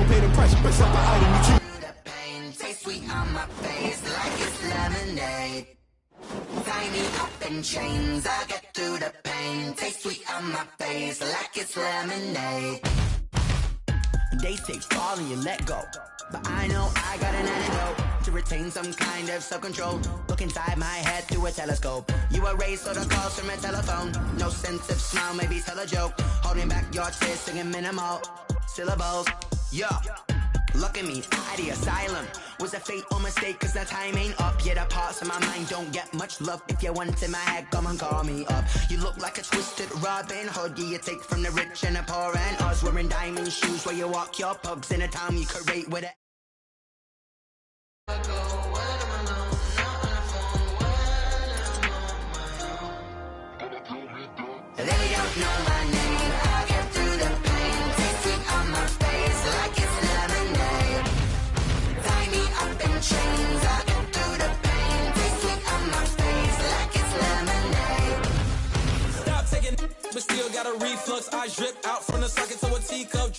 don't pay the price, you pick up an item you choose. The pain tastes sweet on my face like it's lemonade. Tie me up in chains, I get through the pain. Taste sweet on my face like it's lemonade. They say fall and you let go, but I know I got an antidote to retain some kind of self-control. Look inside my head through a telescope. You erase all the calls from a telephone. No sense of smile, maybe tell a joke. Holding back your tears, singing minimal syllables. Yo, look at me, out the asylum. Was a fate or mistake, cause the time ain't up. Yeah, the parts of my mind don't get much love. If you want in my head, come and call me up. You look like a twisted Robin Hood. Yeah, you take from the rich and the poor and us. Wearing diamond shoes where you walk your pugs in a town you could rate with it. They don't know my name, I get through the pain. Taste sweet on my face like it's lemonade. Tie me up in chains, I get through the pain. Taste sweet on my face like it's lemonade. Stop taking but still got a reflux. Eyes drip out from the socket to a teacup.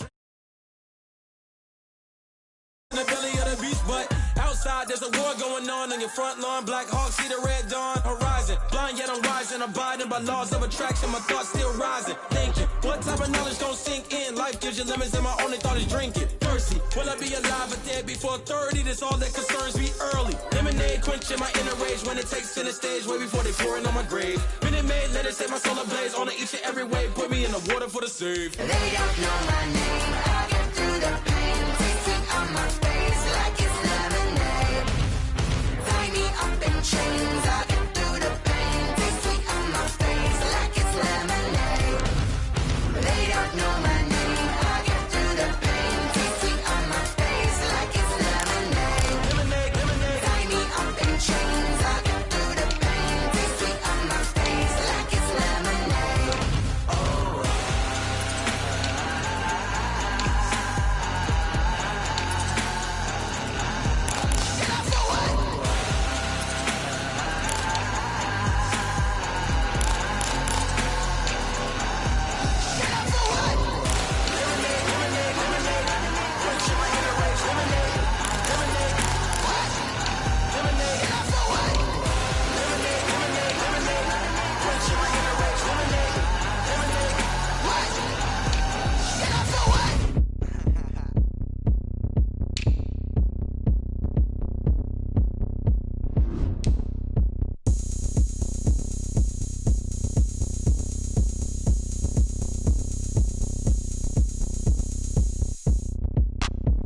In the belly of the beach, but outside there's a war going on your front lawn. Black Hawk see the red dawn horizon. Blind yet I'm rising, abiding by laws of attraction. My thoughts still rising, thinking what type of knowledge don't sink in. Life gives you lemons and my only thought is drinking. Thirsty, will I be alive or dead before 30? That's all that concerns me early. Lemonade quenching my inner rage when it takes center stage way before they pour it on my grave. Minute Maid, let it set my soul ablaze on each and every way. Put me in the water for the save. They don't know my name, I get through the pain. Taste sweet on my face like it's lemonade. Tie me up in chains, I get through the pain. Taste sweet on my face like it's lemonade. They don't know my name, I get through the pain. Taste sweet on my face like it's lemonade. Lemonade, lemonade. Tie me up in chains, I get through the pain. Taste sweet on my face like it's lemonade. Oh.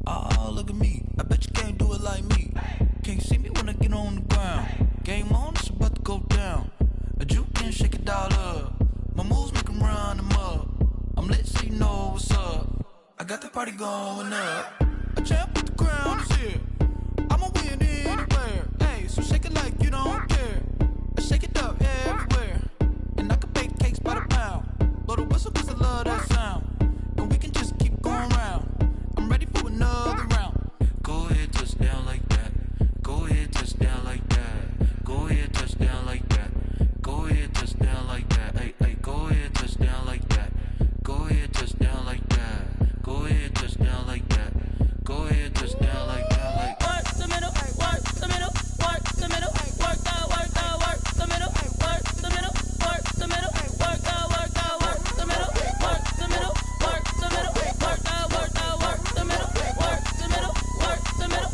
Oh, look at me. I bet you can't do it like me. Can't see me when I get on the ground. Game on, it's about to go down. A juke can shake it all up. My moves make 'em run them up. I'm lit so you know what's up. I got the party going up. A champ with the crown is here. I'ma win anywhere. Hey, so shake it like you don't care. I shake it up everywhere. And I can bake cakes by the pound. Blow the whistle 'cause I love that sound. And we can just keep going round. I'm ready for another round. Go ahead, touch down like that. Go ahead, touch down like that. Go ahead, touch down like that. Go ahead, touch down like that. Hey, hey, go ahead, touch down like that. Go ahead, touch down like that. Go ahead, touch down like that. Go ahead, touch down like that. Like work the middle, work the middle, work the middle, work the work the middle, work the middle, work the middle, work the work the middle, work the middle, work the middle, work the work the middle, work the middle, work the middle,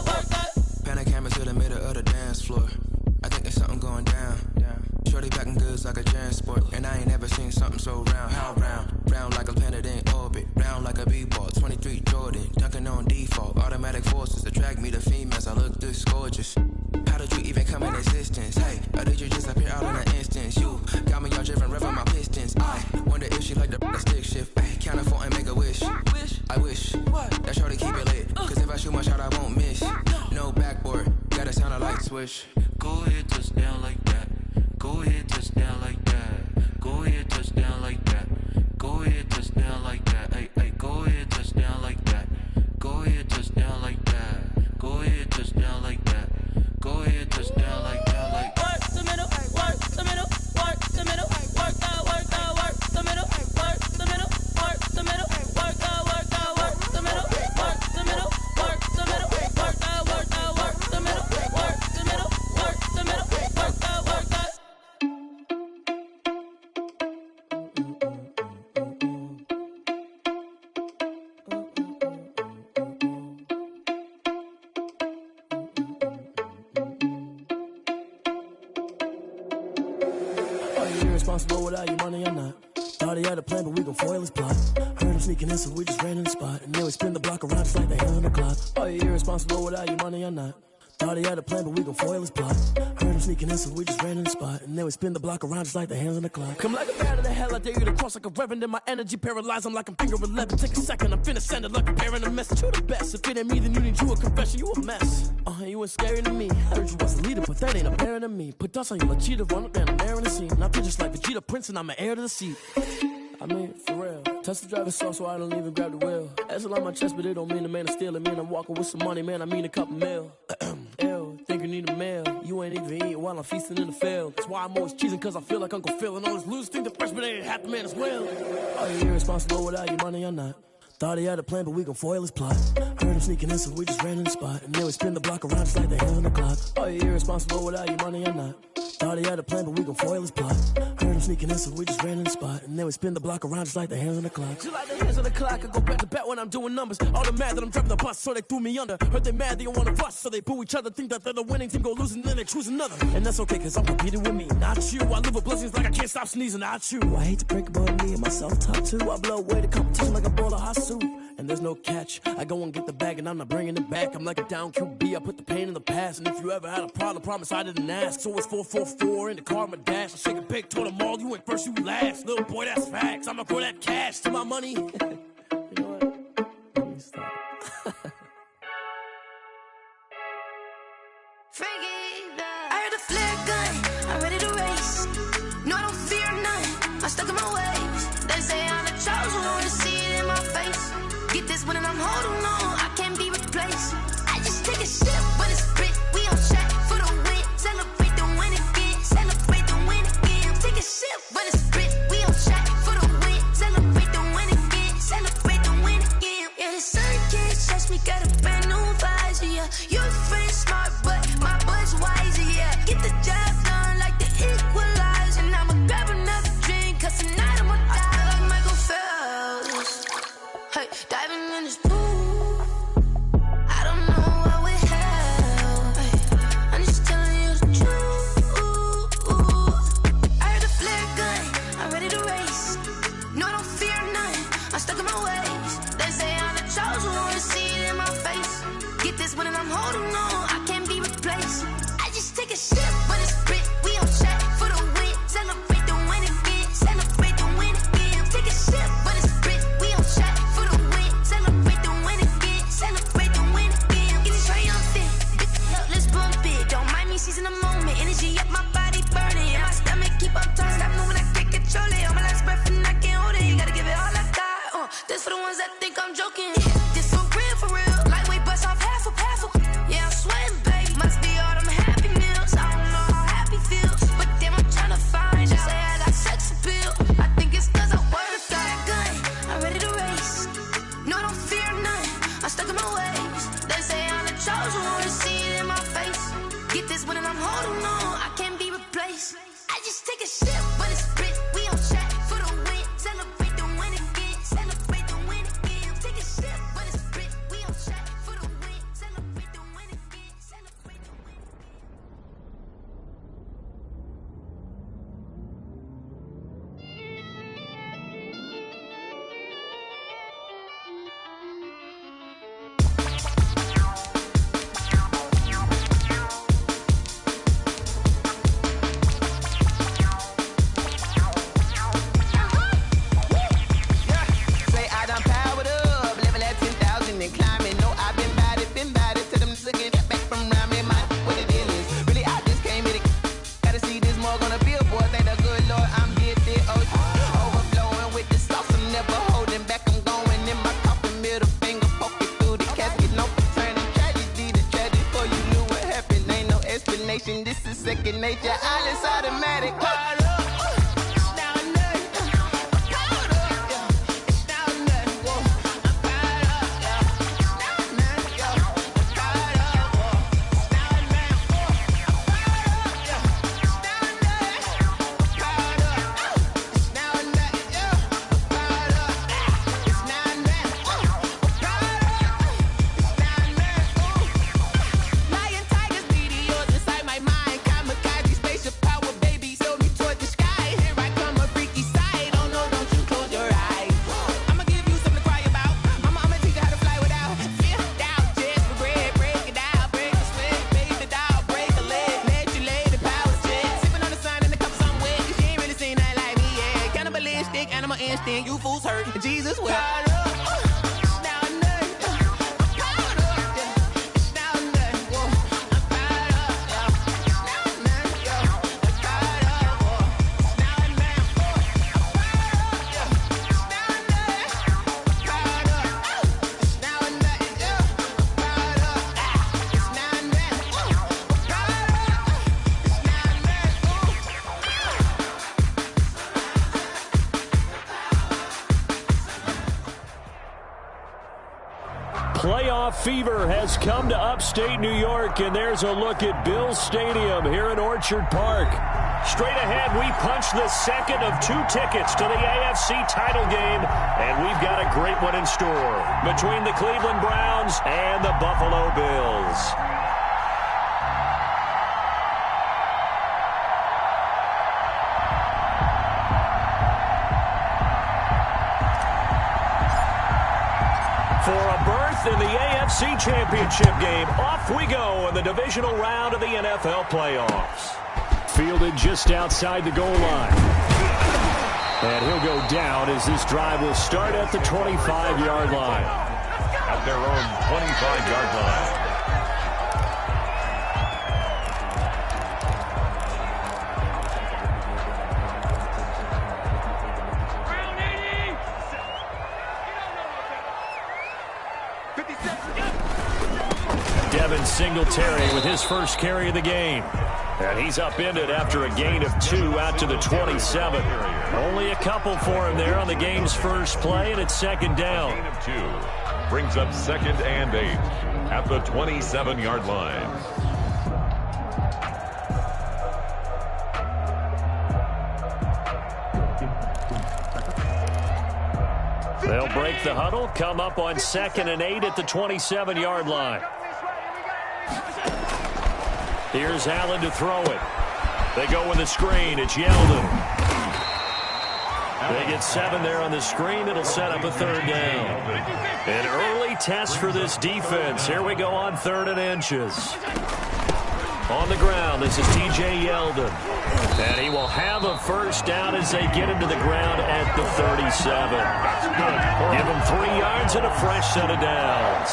work the. Pan a camera to the middle of the dance floor. I think there's something going down. Shorty packing goods like a transport, and I ain't never seen something so round. How round? Round like a planet in orbit, round like a b-ball. 23 Jordan, dunking on default. Automatic forces attract me to females. I look this gorgeous. How did you even come in existence? Hey, or did you just appear out in an instance? You got me all driven, revving my pistons. I wonder if she like the stick shift. Hey, count it 4 and make a wish. I wish that shorty keep it lit. Cause if I shoot my shot, I won't miss. No backboard, gotta sound a light swish. go ahead, touch down like that. Go ahead, touch down like that. Go ahead, touch down like that. Go ahead, touch down like that. Hey, hey, go ahead, touch down like that. Go ahead, touch down like that. Go ahead, touch down like that. Go ahead, touch down like that. Like work the middle, work the middle, work the middle, work the work the middle, work the middle, work the middle, work the middle, work the middle, work the middle, irresponsible without your money or not. Thought he had a plan, but we gon' foil his plot. Heard him sneaking in, so we just ran in the spot. And then we spin the block around just like the hand on the clock. Are you irresponsible without your money or not? Thought he had a plan, but we gon' foil his plot. Heard him sneaking in, so we just ran in the spot. And then we spin the block around just like the hands on the clock. Come like a bat of the hell, I dare you to cross like a reverend. In my energy paralyzed, I'm like I'm finger 11. Take a second, I'm finna send it like a parent a message. You the best, if it ain't me, then you need you a confession. You a mess, you ain't scary to me. Heard you was a leader, but that ain't apparent to me. Put dust on you like cheetah, run up down the air in the scene. Now I just like Vegeta Prince, and I'm an heir to the seat. I mean, for real. Touch the driver's soft, so I don't even grab the wheel. That's on my chest, but it don't mean the man is stealing. Man, I'm walking with some money, man, I mean a couple mil. Ew, think you need a meal. You ain't even eating while I'm feasting in the field. That's why I'm always cheesing, cause I feel like Uncle Phil. And all those losers think the freshman ain't half the man as well. Are you irresponsible without your money or not? Thought he had a plan, but we gon' foil his plot. Heard him sneaking in, so we just ran in the spot. And then we spin the block around just like the hands on the clock. Are you irresponsible without your money or not? Thought he had a plan, but we gon' foil his plot. Heard him sneaking in, so we just ran in the spot. And then we spin the block around just like the hands on the clock. Just like the hands on the clock, I go back to back when I'm doing numbers. All the mad that I'm driving the bus, so they threw me under. Heard they mad, they don't wanna bust, so they boo each other. Think that they're the winning team, go losing, then they choose another. And that's okay, cause I'm competing with me, not you. I live with blessings like I can't stop sneezing, not you. I hate to break it, but me and myself top two. I blow away the competition like a bowl of hot soup. And there's no catch. I go and get the bag and I'm not bringing it back. I'm like a down QB, I put the pain in the past. And if you ever had a problem, promise I didn't ask. So it's 444 in the car, my dash. I shake a big, told them all, you ain't first, you last. Little boy, that's facts. I'ma grow that cash to my money. You know what? Let me stop. I heard a flare gun, I'm ready to race. No, I don't fear none, I'm stuck in my ways. They say I'm the chosen one, to see it in my face. Get this one and I'm holding on, I can't be replaced. I just take a sip when it's spit, we on track for the win. Celebrate the win again, celebrate the win again. Take a sip when it's spit, we on track for the win. Celebrate the win again, celebrate the win again. Yeah, the sun can't touch me, got a brand new visor, yeah. Your friend smart, but my bud's wiser, yeah. Get the job done like the equalizer. And I'ma grab another drink, cause tonight I'ma die like Michael Phelps. Hey, diving in this pool, I don't know what would help. Hey, I'm just telling you the truth. I heard a flare gun, I'm ready to race. No, I don't fear none, I'm stuck in my ways. They say I'm the chosen one, to see it in my face. Get this one and I'm holding on, I can't be replaced. I just take a sip when it's spit, we on track for the win. Celebrate the win again, celebrate the win again. Take a sip when it's spit, we on track for the win. Celebrate the win again, celebrate the win again. Get it triumphant, let's bump it. Don't mind me seizing the moment, energy up my body burning. And my stomach keep on turning, stop moving, I can't control it. On my last breath and I can't hold it, you gotta give it all I got. This for the ones that think I'm joking. This for real, lightweight bust off half a. Yeah, I'm sweating, baby, must be all them happy meals. I don't know how happy feels, but damn, I'm tryna find out. Say I got sex appeal, I think it's cause I work that gun. I'm ready to race, no, I don't fear none, I'm stuck in my ways. They say I'm the chosen one, to see it in my face. Get this one and I'm holding on, I can't be replaced. I just take a sip when it's spit, we on track for the win. Celebrate the win again, celebrate the win again. Take a sip when it's spit, we on track for the win. Celebrate the win again, celebrate the win. Say I done powered up, level at 10,000 and climbing. No, I've been bad it to them looking back from around me. My what the deal is, really I just came in it. Gotta see this more gonna be a boy. Thank the good Lord, I'm gifted. Overflowing with the sauce, I'm never holding back. I'm going in my coffin, middle finger poking through the casket. No turning tragedy to tragedy. Before you knew what happened, ain't no explanation. This is second nature, all is automatic. Caught up. Lion, tigers, meteors inside my mind. Kamikaze, spaceship power, baby. Sold me toward the Jesus, well. Playoff fever has come to upstate New York, and there's a look at Bills Stadium here in Orchard Park. Straight ahead, we punch the second of 2 tickets to the AFC title game, and we've got a great one in store between the Cleveland Browns and the Buffalo Bills. For a berth in the AFC Championship game, off we go in the divisional round of the NFL playoffs. Fielded just outside the goal line. And he'll go down as this drive will start at the 25-yard line. At their own 25-yard line. Singletary with his first carry of the game. And he's upended after a gain of 2 out to the 27. Only a couple for him there on the game's first play, and it's second down. Gain of 2 brings up 2nd and 8 at the 27-yard line. They'll break the huddle, come up on 2nd and 8 at the 27-yard line. Here's Allen to throw it. They go with the screen. It's Yeldon. They get 7 there on the screen. It'll set up a 3rd down. An early test for this defense. Here we go on 3rd and inches. On the ground, this is T.J. Yeldon. And he will have a first down as they get him to the ground at the 37. Give him 3 yards and a fresh set of downs.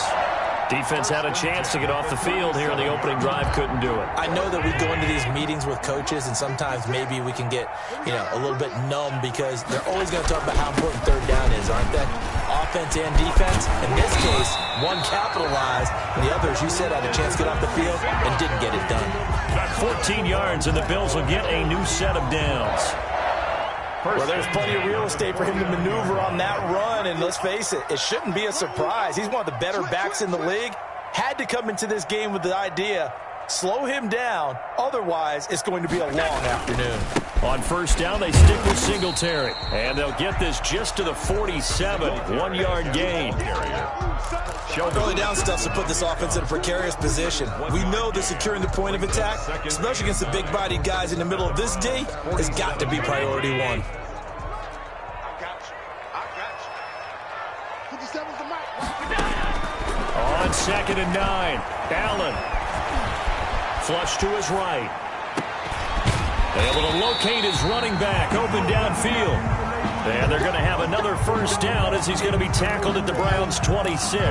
Defense had a chance to get off the field here in the opening drive, couldn't do it. I know that we go into these meetings with coaches, and sometimes maybe we can get, a little bit numb because they're always going to talk about how important 3rd down is, aren't they? Offense and defense. In this case, one capitalized, and the other, as you said, had a chance to get off the field and didn't get it done. 14 yards, and the Bills will get a new set of downs. Well, there's plenty of real estate for him to maneuver on that run, and let's face it, it shouldn't be a surprise. He's one of the better backs in the league. Had to come into this game with the idea, slow him down, otherwise it's going to be a long afternoon. On 1st down, they stick with Singletary, and they'll get this just to the 47, 1-yard gain. Early down stuff to put this offense in a precarious position. We know that securing the point of attack, especially against the big-bodied guys in the middle of this D, has got to be priority 1. On 2nd and 9, Allen. Flush to his right. Able to locate his running back, open downfield. And they're going to have another first down as he's going to be tackled at the Browns' 26.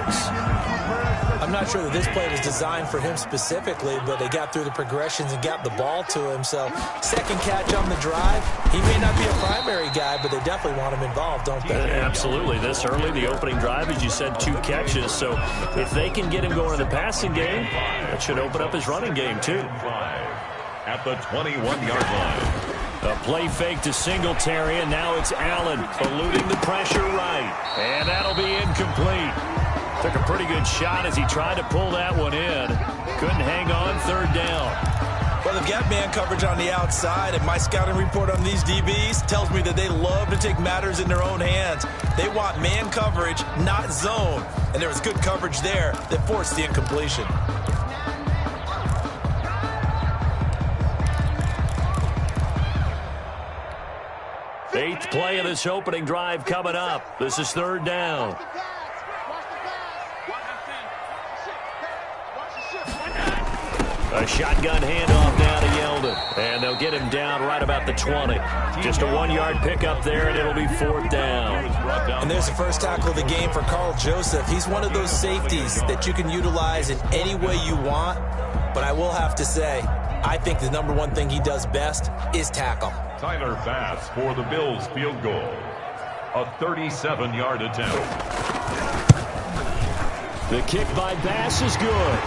I'm not sure that this play was designed for him specifically, but they got through the progressions and got the ball to him. So, second catch on the drive. He may not be a primary guy, but they definitely want him involved, don't they? Absolutely. This early, the opening drive, as you said, 2 catches. So, if they can get him going in the passing game, that should open up his running game, too. At the 21-yard line. A play fake to Singletary, and now it's Allen eluding the pressure right. And that'll be incomplete. Took a pretty good shot as he tried to pull that one in. Couldn't hang on, 3rd down. Well, they've got man coverage on the outside, and my scouting report on these DBs tells me that they love to take matters in their own hands. They want man coverage, not zone. And there was good coverage there that forced the incompletion. Eighth play of this opening drive coming up. This is 3rd down. A shotgun handoff now to Yeldon. it. And they'll get him down right about the 20. Just a 1-yard pickup there, and it'll be 4th down. And there's the first tackle of the game for Carl Joseph. He's one of those safeties that you can utilize in any way you want. But I will have to say, I think the number one thing he does best is tackle. Tyler Bass for the Bills field goal. A 37-yard attempt. The kick by Bass is good.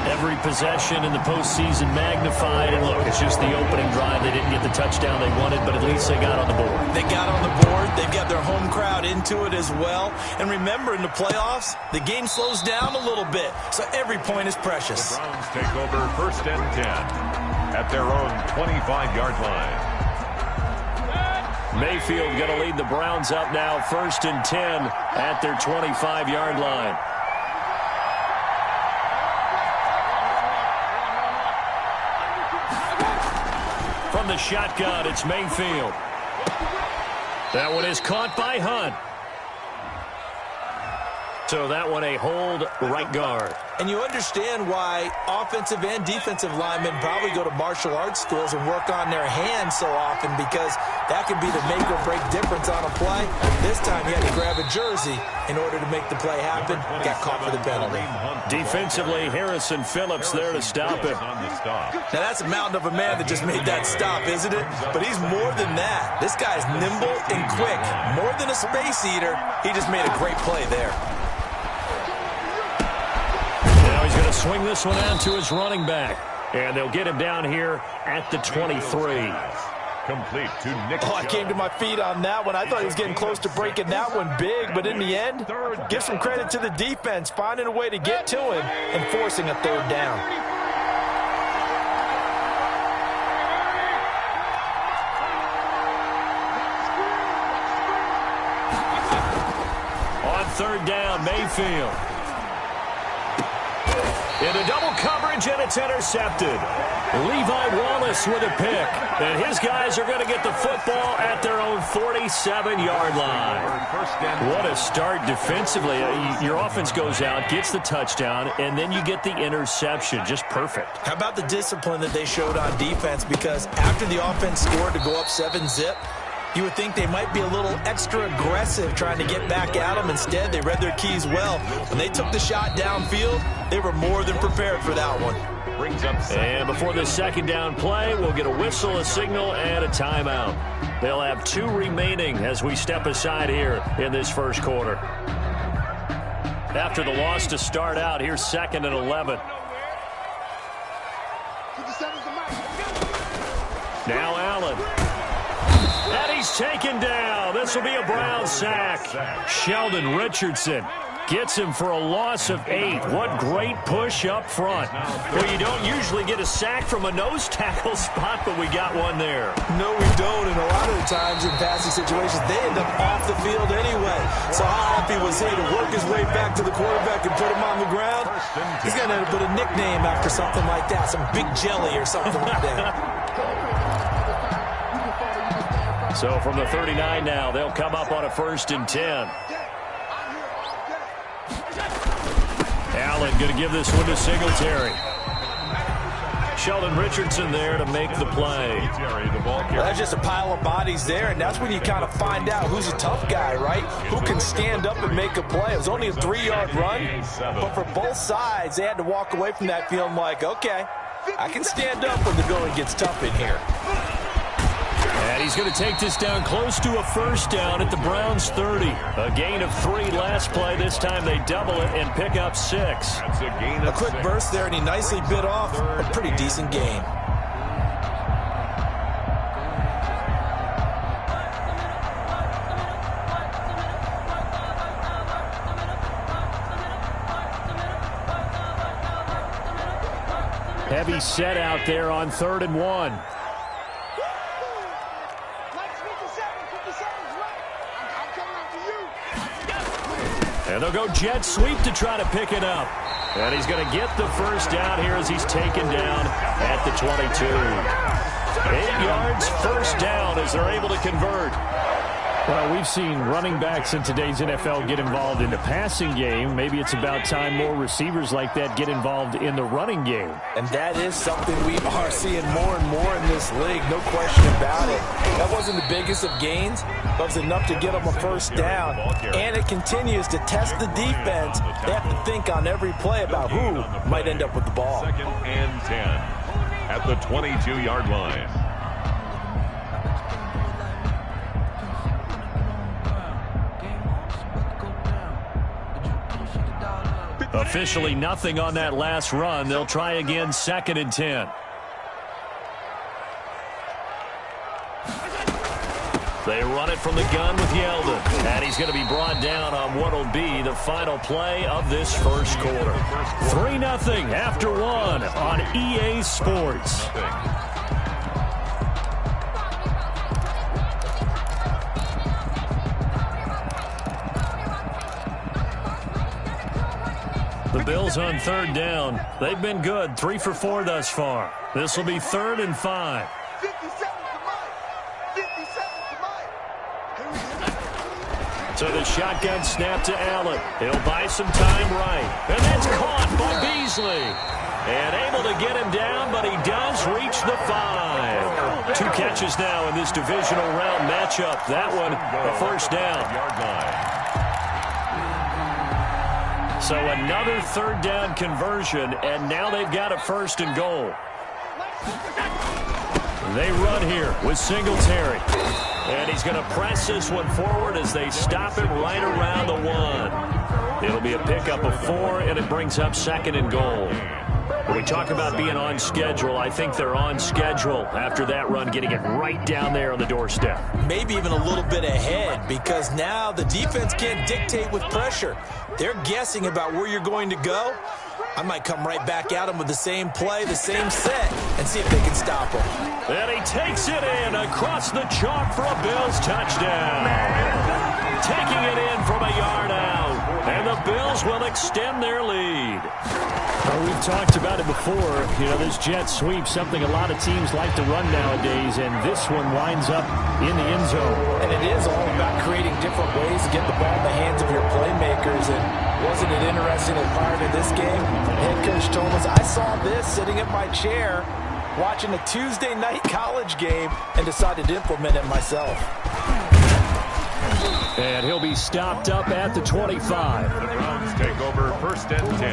Every possession in the postseason magnified. And look, it's just the opening drive. They didn't get the touchdown they wanted, but at least they got on the board. They got on the board. They've got their home crowd into it as well. And remember, in the playoffs, the game slows down a little bit. So every point is precious. The Browns take over 1st and 10 at their own 25-yard line. Mayfield going to lead the Browns up now, 1st and 10 at their 25-yard line. From the shotgun, it's Mayfield. That one is caught by Hunt. So that one a hold right guard. And you understand why offensive and defensive linemen probably go to martial arts schools and work on their hands so often, because that can be the make or break difference on a play. This time he had to grab a jersey in order to make the play happen. Got caught for the penalty. Defensively, Harrison Phillips there to stop him. Now that's a mountain of a man that just made that stop, isn't it? But he's more than that. This guy's nimble and quick. More than a space eater. He just made a great play there. He's going to swing this one out to his running back. And they'll get him down here at the 23. Complete to Nick. I came to my feet on that one. I thought he was getting close to breaking that one big. But in the end, give some credit to the defense, finding a way to get to him and forcing a 3rd down. On 3rd down, Mayfield. Into double coverage, and it's intercepted. Levi Wallace with a pick. And his guys are going to get the football at their own 47-yard line. What a start defensively. Your offense goes out, gets the touchdown, and then you get the interception. Just perfect. How about the discipline that they showed on defense? Because after the offense scored to go up 7-zip, you would think they might be a little extra aggressive trying to get back at them. Instead, they read their keys well. When they took the shot downfield, they were more than prepared for that one. And before the 2nd down play, we'll get a whistle, a signal, and a timeout. They'll have 2 remaining as we step aside here in this 1st quarter. After the loss to start out, here's 2nd and 11. Now Allen. And he's taken down. This will be a Brown sack. Sheldon Richardson gets him for a loss of 8. What great push up front. Well, you don't usually get a sack from a nose tackle spot, but we got one there. No, we don't. And a lot of the times in passing situations, they end up off the field anyway. So how happy was he to work his way back to the quarterback and put him on the ground? He's going to end up with a nickname after something like that, some Big Jelly or something like that. So from the 39 now, they'll come up on a 1st and 10. Allen going to give this one to Singletary. Sheldon Richardson there to make the play. Well, that's just a pile of bodies there, and that's when you kind of find out who's a tough guy, right? Who can stand up and make a play. It was only a 3-yard run, but for both sides, they had to walk away from that feeling like, okay, I can stand up when the going gets tough in here. And he's going to take this down close to a 1st down at the Browns' 30. A gain of 3 last play. This time they double it and pick up 6. That's a gain of a quick 6. burst there, and he nicely bit off a pretty decent gain. Heavy set out there on 3rd and 1. And they'll go jet sweep to try to pick it up. And he's going to get the 1st down here as he's taken down at the 22. 8 yards, 1st down as they're able to convert. Well, we've seen running backs in today's NFL get involved in the passing game. Maybe it's about time more receivers like that get involved in the running game. And that is something we are seeing more and more in this league, no question about it. That wasn't the biggest of gains, but it was enough to get them a first down. And it continues to test the defense. They have to think on every play about who might end up with the ball. 2nd and 10 at the 22-yard line. Officially nothing on that last run. They'll try again, 2nd and 10. They run it from the gun with Yeldon. And he's going to be brought down on what will be the final play of this first quarter. 3-0 after 1 on EA Sports. The Bills on 3rd down. They've been good, 3 for 4 thus far. This will be 3rd and 5. So the shotgun snap to Allen. He'll buy some time right. And that's caught by Beasley. And able to get him down, but he does reach the 5. 2 catches now in this divisional round matchup. That one, a first down. So another 3rd down conversion, and now they've got a 1st and goal. They run here with Singletary. And he's going to press this one forward as they stop him right around the 1. It'll be a pickup of 4, and it brings up 2nd and goal. When we talk about being on schedule, I think they're on schedule after that run, getting it right down there on the doorstep. Maybe even a little bit ahead, because now the defense can't dictate with pressure. They're guessing about where you're going to go. I might come right back at them with the same play, the same set, and see if they can stop him. And he takes it in across the chalk for a Bills touchdown. Taking it in from a yard out. And the Bills will extend their lead. Well, we've talked about it before. You know, this jet sweep, something a lot of teams like to run nowadays, and this one winds up in the end zone. And it is all about creating different ways to get the ball in the hands of your playmakers. And wasn't it interesting as part of this game? Head coach told us, I saw this sitting in my chair watching a Tuesday night college game and decided to implement it myself. And he'll be stopped up at the 25. The Browns take over 1st and 10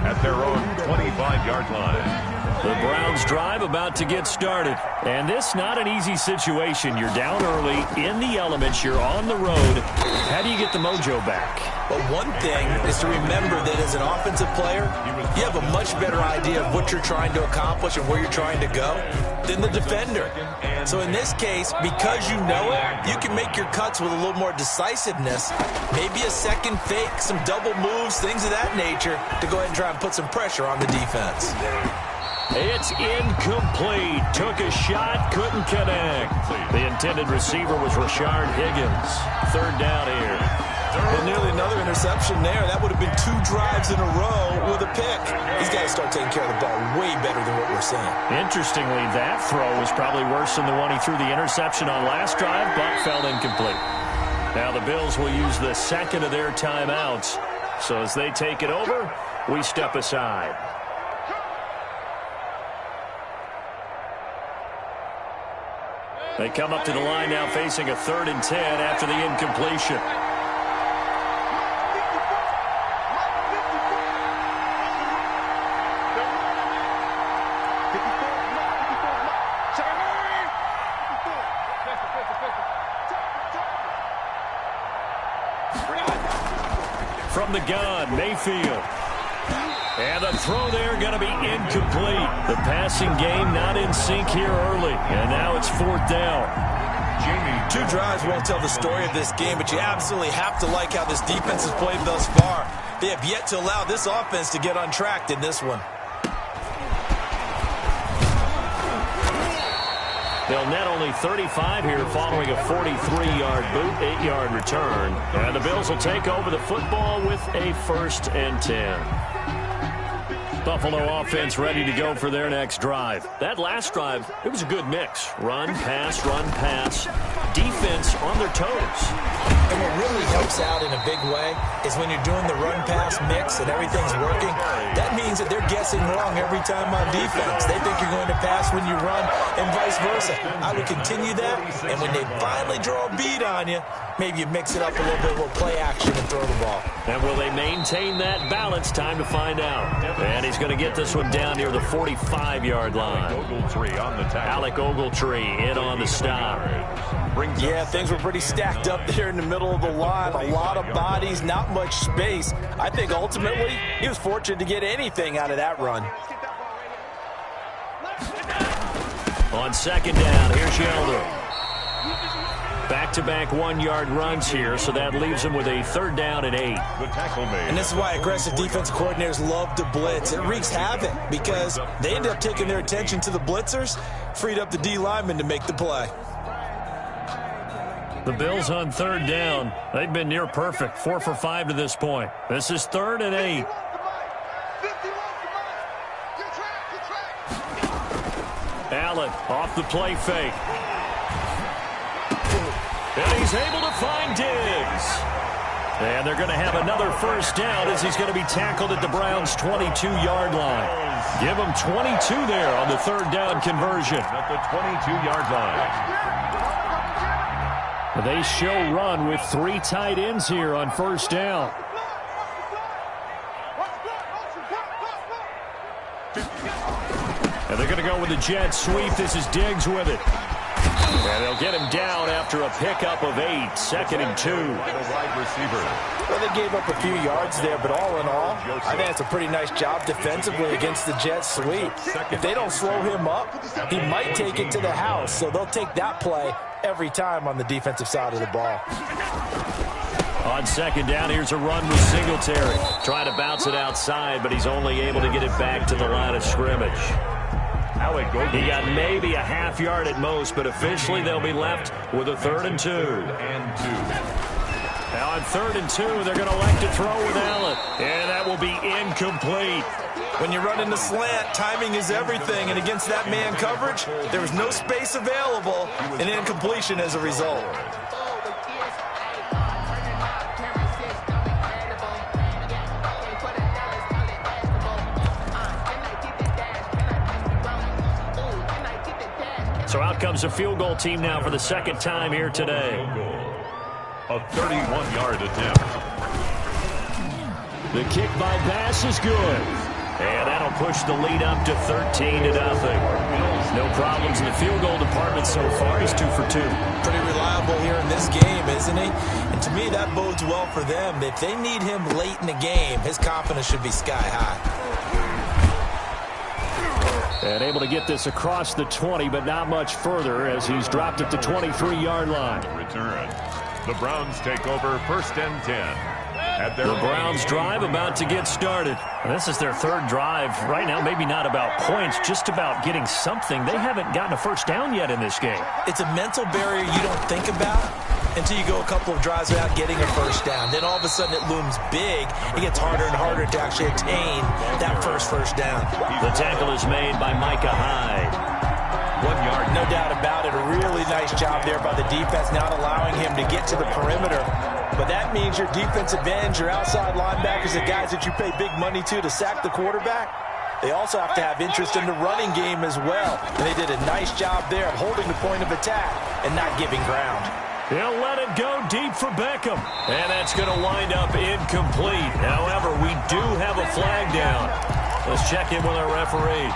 at their own 25-yard line. The Browns drive about to get started. And this not an easy situation. You're down early, in the elements, you're on the road. How do you get the mojo back? But one thing is to remember that as an offensive player, you have a much better idea of what you're trying to accomplish and where you're trying to go than the defender. So in this case, because you know it, you can make your cuts with a little more decisiveness, maybe a second fake, some double moves, things of that nature, to go ahead and try and put some pressure on the defense. It's incomplete. Took a shot, couldn't connect. The intended receiver was Rashard Higgins. 3rd down here. And nearly another interception there. That would have been 2 drives in a row with a pick. He's got to start taking care of the ball way better than what we're seeing. Interestingly, that throw was probably worse than the one he threw the interception on last drive, but fell incomplete. Now the Bills will use the 2nd of their timeouts. So as they take it over, we step aside. They come up to the line now facing a 3rd and 10 after the incompletion. From the gun, Mayfield. And the throw there going to be incomplete. The passing game not in sync here early. And now it's 4th down. 2 drives won't tell the story of this game, but you absolutely have to like how this defense has played thus far. They have yet to allow this offense to get untracked in this one. They'll net only 35 here following a 43-yard boot, 8-yard return. And the Bills will take over the football with a 1st and 10. Buffalo offense ready to go for their next drive. That last drive, it was a good mix. Run, pass, defense on their toes. And what really helps out in a big way is when you're doing the run-pass mix and everything's working, that means that they're guessing wrong every time on defense. They think you're going to pass when you run and vice versa. I would continue that, and when they finally draw a bead on you, maybe you mix it up a little bit, we'll play action and throw the ball. And will they maintain that balance? Time to find out. And he's going to get this one down near the 45-yard line. Alec Ogletree in on the stop. Yeah, things were pretty stacked up there in the middle of the line. A lot of bodies, not much space. I think ultimately he was fortunate to get anything out of that run. On second down, here's Yelder. Back-to-back one-yard runs here, so that leaves him with a 3rd down and 8. And this is why aggressive defensive coordinators love to blitz. It wreaks havoc because they end up taking their attention to the blitzers, freed up the D lineman to make the play. The Bills on 3rd down. They've been near perfect, 4 for 5 to this point. This is 3rd and 8. Allen off the play fake. And he's able to find Diggs. And they're going to have another 1st down as he's going to be tackled at the Browns' 22-yard line. Give him 22 there on the 3rd down conversion. At the 22-yard line. They show run with 3 tight ends here on 1st down. And they're going to go with the jet sweep. This is Diggs with it. And they'll get him down after a pickup of 8, 2nd and 2. Wide receiver. Well, they gave up a few yards there, but all in all, I think it's a pretty nice job defensively against the jet sweep. If they don't slow him up, he might take it to the house, so they'll take that play every time on the defensive side of the ball. On 2nd down, here's a run with Singletary. Trying to bounce it outside, but he's only able to get it back to the line of scrimmage. He got maybe a half yard at most, but officially they'll be left with a 3rd and 2. Now on 3rd and 2, they're going to elect to throw with Allen. And that will be incomplete. When you run in the slant, timing is everything. And against that man coverage, there was no space available, and incompletion as a result. So out comes a field goal team now for the 2nd time here today. A 31-yard attempt. The kick by Bass is good. And that'll push the lead up to 13-0. No problems in the field goal department so far. He's 2 for 2. Pretty reliable here in this game, isn't he? And to me, that bodes well for them. If they need him late in the game, his confidence should be sky high. And able to get this across the 20, but not much further as he's dropped at the 23-yard line. Return. The Browns take over 1st and 10. The Browns drive about to get started. This is their 3rd drive. Right now, maybe not about points, just about getting something. They haven't gotten a 1st down yet in this game. It's a mental barrier you don't think about until you go a couple of drives without getting a 1st down. Then all of a sudden it looms big. It gets harder and harder to actually attain that first down. The tackle is made by Micah Hyde. 1 yard, no doubt about it. A really nice job there by the defense, not allowing him to get to the perimeter. But that means your defensive ends, your outside linebackers, the guys that you pay big money to sack the quarterback, they also have to have interest in the running game as well. And they did a nice job there of holding the point of attack and not giving ground. He'll let it go deep for Beckham. And that's going to wind up incomplete. However, we do have a flag down. Let's check in with our referee.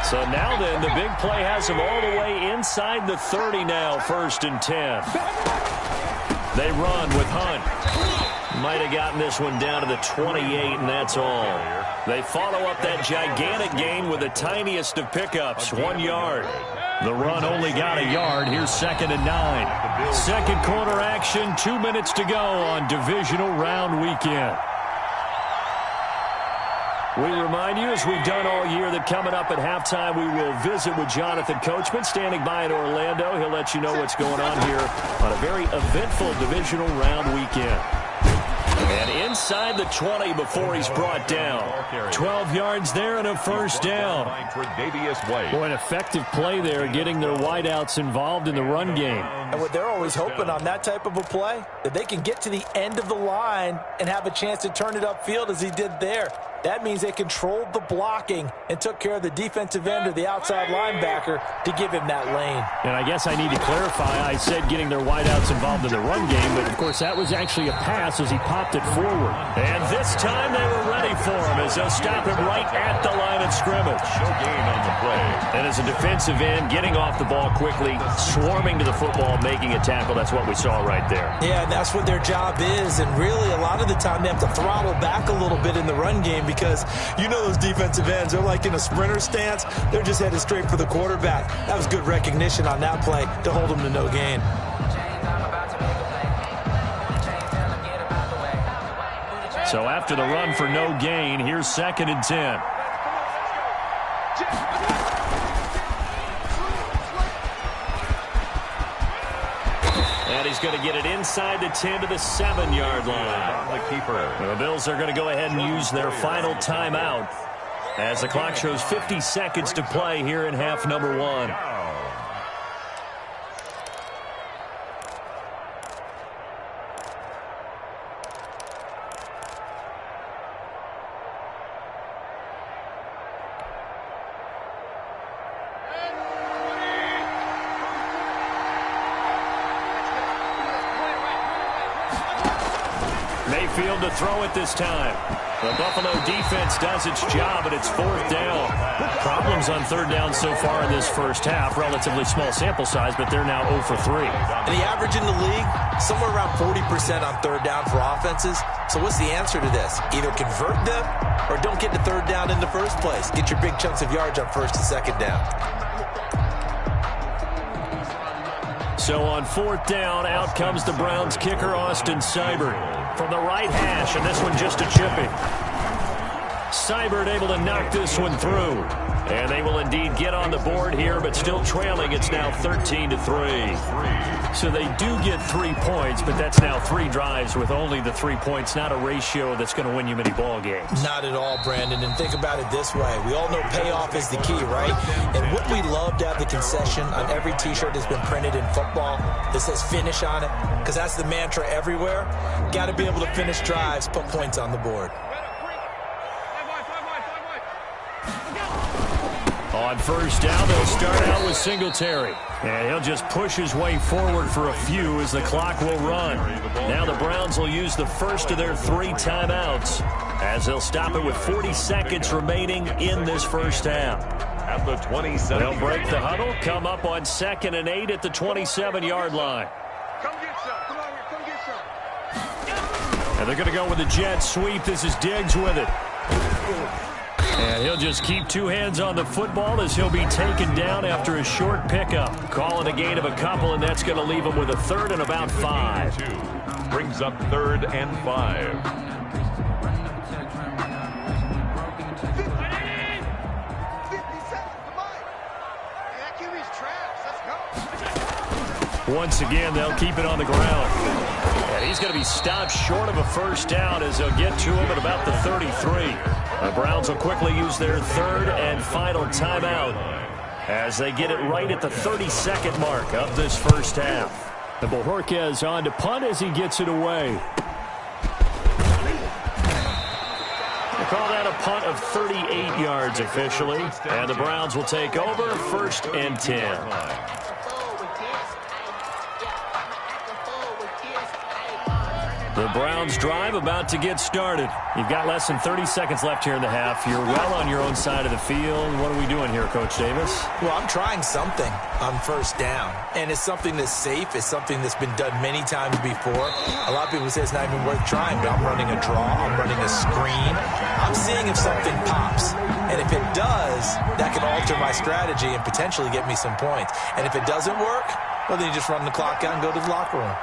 So now then, the big play has him all the way inside the 30 now, 1st and 10. They run with Hunt. Might have gotten this one down to the 28, and that's all. They follow up that gigantic gain with the tiniest of pickups, 1 yard. The run only got a yard. Here's 2nd and 9. 2nd quarter action, 2 minutes to go on divisional round weekend. We remind you, as we've done all year, that coming up at halftime, we will visit with Jonathan Coachman, standing by in Orlando. He'll let you know what's going on here on a very eventful divisional round weekend. And inside the 20 before he's brought down. 12 yards there and a first down. Boy, an effective play there, getting their wideouts involved in the run game. And what they're always hoping on that type of a play, that they can get to the end of the line and have a chance to turn it upfield as he did there. That means they controlled the blocking and took care of the defensive end or the outside linebacker to give him that lane. And I guess I need to clarify, I said getting their wideouts involved in the run game, but of course that was actually a pass as he popped it forward. And this time they were ready for him as they'll stop him right at the line of scrimmage. No gain on the play. And as a defensive end, getting off the ball quickly, swarming to the football, making a tackle, that's what we saw right there. Yeah, and that's what their job is. And really, a lot of the time, they have to throttle back a little bit in the run game because you know those defensive ends, they're like in a sprinter stance. They're just headed straight for the quarterback. That was good recognition on that play to hold them to no gain. So after the run for no gain, here's 2nd and 10. And he's going to get it inside the 10 to the 7-yard line. The keeper. The Bills are going to go ahead and use their final timeout as the clock shows 50 seconds to play here in half number 1. Mayfield to throw it this time. The Buffalo defense does its job, and it's 4th down. Problems on 3rd down so far in this first half. Relatively small sample size, but they're now 0 for 3. And the average in the league, somewhere around 40% on 3rd down for offenses. So what's the answer to this? Either convert them or don't get to 3rd down in the first place. Get your big chunks of yards on 1st and 2nd down. So on 4th down, out comes the Browns kicker, Austin Seibert. From the right hash, and this one just a chipping. Seibert able to knock this one through. And they will indeed get on the board here, but still trailing. It's now 13-3. So they do get 3 points, but that's now 3 drives with only the 3 points. Not a ratio that's going to win you many ball games. Not at all, Brandon. And think about it this way. We all know payoff is the key, right? And wouldn't we love to have the concession on every T-shirt that's been printed in football that says finish on it? Because that's the mantra everywhere. Got to be able to finish drives, put points on the board. On 1st down, they'll start out with Singletary. And he'll just push his way forward for a few as the clock will run. Now the Browns will use the first of their 3 timeouts as they'll stop it with 40 seconds remaining in this first half. At the 27. They'll break the huddle, come up on 2nd and 8 at the 27-yard line. Come get some. Come on here. Come get some. And they're going to go with the jet sweep. This is Diggs with it. And he'll just keep 2 hands on the football as he'll be taken down after a short pickup. Calling a gain of a couple, and that's going to leave him with a 3rd and about 5. Brings up 3rd and 5. Once again, they'll keep it on the ground. And he's going to be stopped short of a first down as they'll get to him at about the 33. The Browns will quickly use their 3rd and final timeout as they get it right at the 32nd mark of this first half. The Bojorquez on to punt as he gets it away. They call that a punt of 38 yards officially. And the Browns will take over 1st and 10. The Browns drive about to get started. You've got less than 30 seconds left here in the half. You're well on your own side of the field. What are we doing here, Coach Davis? Well, I'm trying something on 1st down. And it's something that's safe. It's something that's been done many times before. A lot of people say it's not even worth trying, but I'm running a draw. I'm running a screen. I'm seeing if something pops. And if it does, that can alter my strategy and potentially get me some points. And if it doesn't work, well, then you just run the clock out and go to the locker room.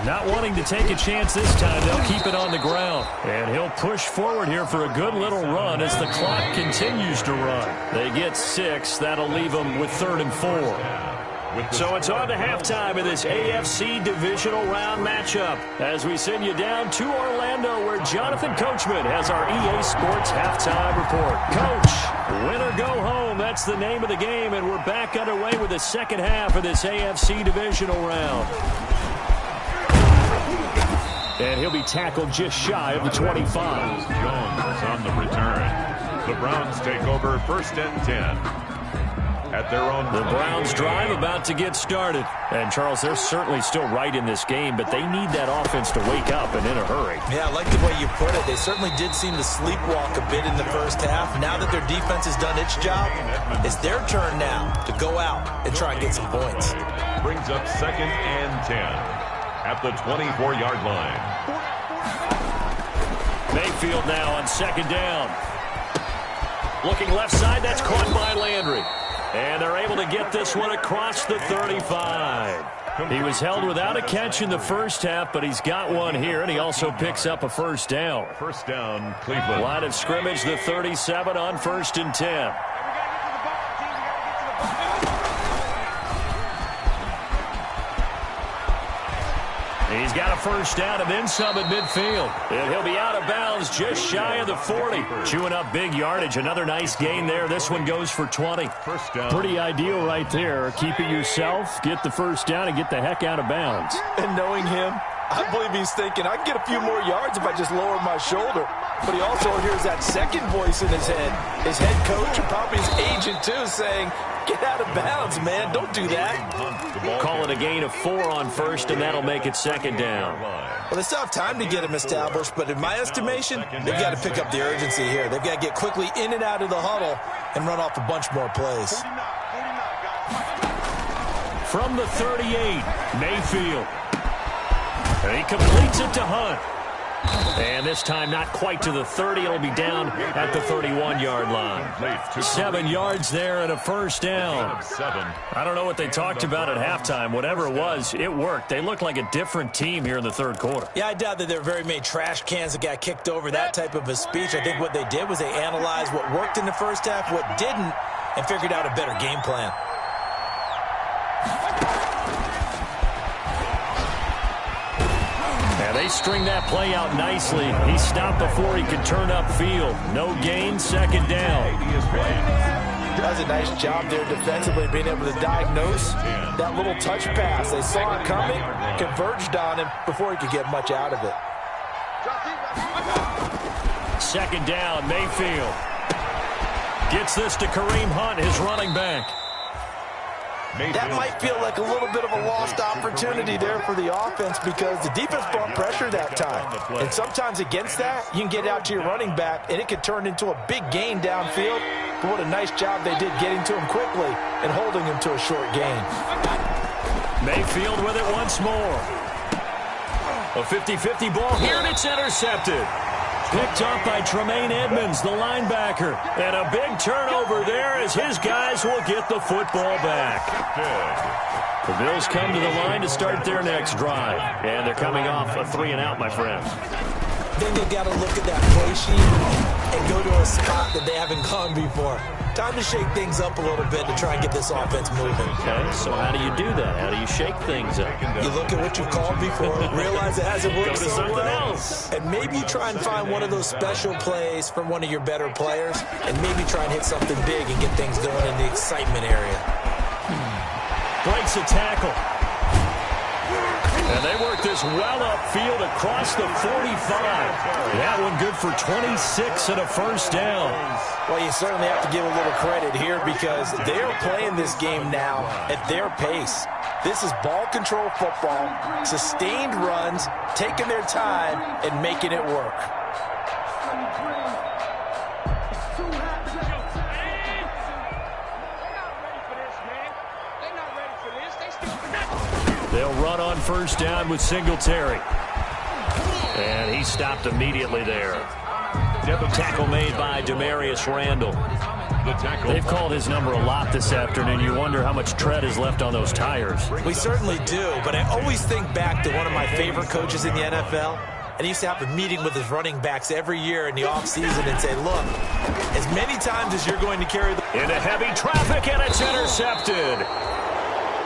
Not wanting to take a chance this time, they'll keep it on the ground. And he'll push forward here for a good little run as the clock continues to run. They get 6. That'll leave them with 3rd and 4. So it's on to halftime of this AFC divisional round matchup as we send you down to Orlando where Jonathan Coachman has our EA Sports halftime report. Coach, win or go home, that's the name of the game, and we're back underway with the second half of this AFC divisional round. And he'll be tackled just shy of the 25. Jones on the return. The Browns take over 1st and 10. At their own. The Browns drive about to get started. And, Charles, they're certainly still right in this game, but they need that offense to wake up and in a hurry. Yeah, I like the way you put it. They certainly did seem to sleepwalk a bit in the first half. Now that their defense has done its job, it's their turn now to go out and try and get some points. Brings up 2nd and 10 at the 24-yard line. Mayfield now on 2nd down. Looking left side, that's caught by Landry. And they're able to get this one across the 35. He was held without a catch in the first half, but he's got one here, and he also picks up a 1st down. 1st down, Cleveland. Line of scrimmage, the 37 on 1st and 10. He's got a 1st down and then some at midfield. And he'll be out of bounds just shy of the 40. Chewing up big yardage. Another nice gain there. This one goes for 20. 1st down. Pretty ideal right there. Keep it yourself, get the 1st down, and get the heck out of bounds. And knowing him, I believe he's thinking, I can get a few more yards if I just lower my shoulder. But he also hears that second voice in his head. His head coach and probably his agent, too, saying, get out of bounds, man. Don't do that. Call it a gain of 4 on 1st, and that'll make it 2nd down. Well, they still have time to get him established, but in my estimation, they've got to pick up the urgency here. They've got to get quickly in and out of the huddle and run off a bunch more plays. From the 38, Mayfield. And he completes it to Hunt. And this time not quite to the 30. It'll be down at the 31-yard line. 7 yards there and a 1st down. I don't know what they talked about at halftime. Whatever it was, it worked. They look like a different team here in the 3rd quarter. Yeah, I doubt that there are very many trash cans that got kicked over, that type of a speech. I think what they did was they analyzed what worked in the first half, what didn't, and figured out a better game plan. And they string that play out nicely. He stopped before he could turn upfield. No gain, 2nd down. Does a nice job there defensively, being able to diagnose that little touch pass. They saw it coming, converged on him before he could get much out of it. 2nd down, Mayfield. Gets this to Kareem Hunt, his running back. That might feel like a little bit of a lost opportunity there for the offense because the defense brought pressure that time. And sometimes against that, you can get out to your running back, and it could turn into a big gain downfield. But what a nice job they did getting to him quickly and holding him to a short gain. Mayfield with it once more. A 50-50 ball here, and it's intercepted. Picked up by Tremaine Edmonds, the linebacker. And a big turnover there as his guys will get the football back. The Bills come to the line to start their next drive. And they're coming off a 3-and-out, my friend. Then they got to look at that play sheet and go to a spot that they haven't gone before. Time to shake things up a little bit to try and get this offense moving. Okay, so how do you do that? How do you shake things up? You look at what you've called before, realize it hasn't worked so well, else. and maybe try and find one of those special plays from one of your better players, and maybe try and hit something big and get things going in the excitement area. Breaks a tackle. And they work this well upfield across the 45. That one good for 26 and a 1st down. Well, you certainly have to give a little credit here because they're playing this game now at their pace. This is ball control football, sustained runs, taking their time, and making it work. They'll run on 1st down with Singletary. And he stopped immediately there. Tackle made by Demarius Randall. They've called his number a lot this afternoon. You wonder how much tread is left on those tires. We certainly do, but I always think back to one of my favorite coaches in the NFL. And he used to have a meeting with his running backs every year in the offseason and say, look, as many times as you're going to carry the... Into heavy traffic, and it's intercepted.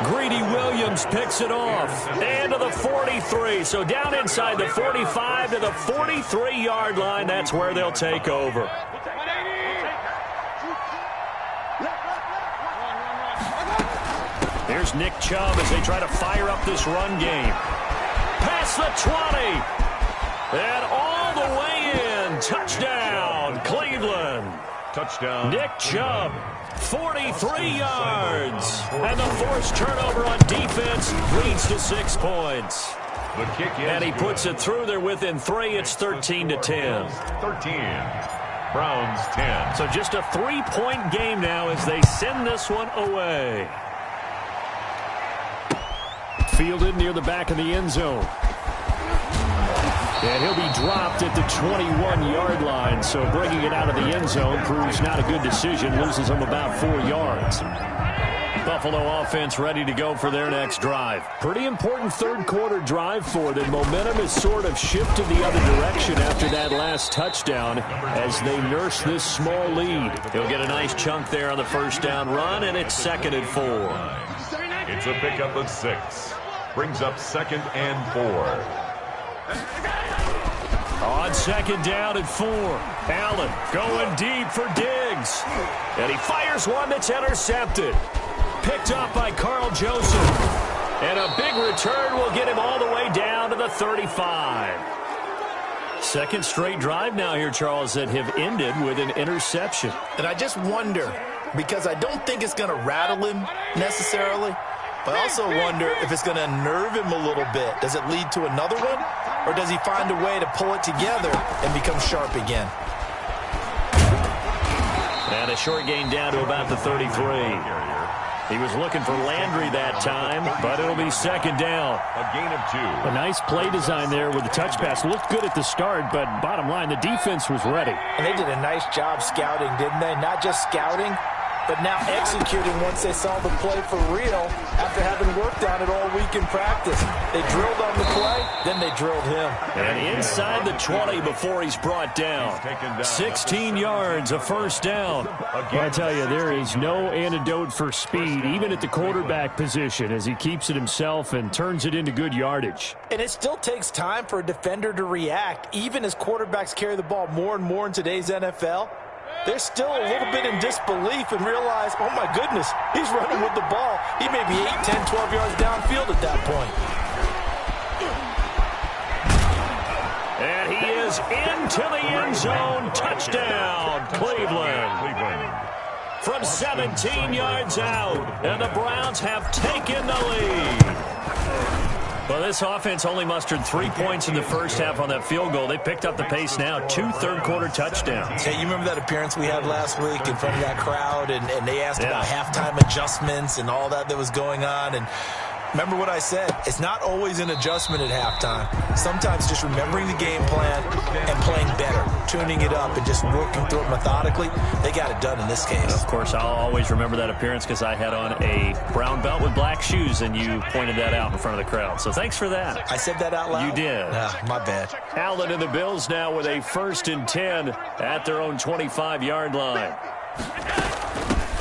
Greedy Williams picks it off. And to the 43. So down inside the 45 to the 43-yard line. That's where they'll take over. Here's Nick Chubb as they try to fire up this run game. Past the 20. And all the way in. Touchdown, Cleveland. Touchdown. Nick Chubb, 43 yards. And the forced turnover on defense leads to 6 points. The kick is and he good. puts it through. They're within 3. It's 13-10. 13. Browns 10. So just a 3-point game now as they send this one away. Fielded near the back of the end zone. And he'll be dropped at the 21-yard line. So bringing it out of the end zone proves not a good decision. Loses him about 4 yards. Buffalo offense ready to go for their next drive. Pretty important third-quarter drive for them. Momentum has sort of shifted the other direction after that last touchdown as they nurse this small lead. He'll get a nice chunk there on the first down run, and it's 2nd and 4. It's a pickup of 6. Brings up 2nd and 4. On 2nd down and 4. Allen going deep for Diggs. And he fires one that's intercepted. Picked up by Carl Joseph. And a big return will get him all the way down to the 35. Second straight drive now here, Charles, that have ended with an interception. And I just wonder, because I don't think it's going to rattle him necessarily, but I also wonder if it's going to nerve him a little bit. Does it lead to another one? Or does he find a way to pull it together and become sharp again? And a short gain down to about the 33. He was looking for Landry that time, but it'll be 2nd down. A gain of 2. A nice play design there with the touch pass. Looked good at the start, but bottom line, the defense was ready. And they did a nice job scouting, didn't they? Not just scouting, but now executing once they saw the play for real after having worked on it all week in practice. They drilled on the play, then they drilled him. And inside the 20 before he's brought down. 16 yards, a first down. Well, I tell you, there is no antidote for speed, even at the quarterback position, as he keeps it himself and turns it into good yardage. And it still takes time for a defender to react, even as quarterbacks carry the ball more and more in today's NFL. They're still a little bit in disbelief and realize, oh, my goodness, he's running with the ball. He may be 8, 10, 12 yards downfield at that point. And he is into the end zone. Touchdown, Cleveland. From 17 yards out, and the Browns have taken the lead. Well, this offense only mustered 3 points in the first half on that field goal. They picked up the pace now. 2 third-quarter touchdowns. Hey, you remember that appearance we had last week in front of that crowd, and they asked about halftime adjustments and all that was going on, and remember what I said. It's not always an adjustment at halftime. Sometimes just remembering the game plan and playing better, tuning it up and just working through it methodically. They got it done in this case. Of course, I'll always remember that appearance because I had on a brown belt with black shoes, and you pointed that out in front of the crowd. So thanks for that. I said that out loud? You did. My bad. Allen and the Bills now with a 1st and 10 at their own 25-yard line.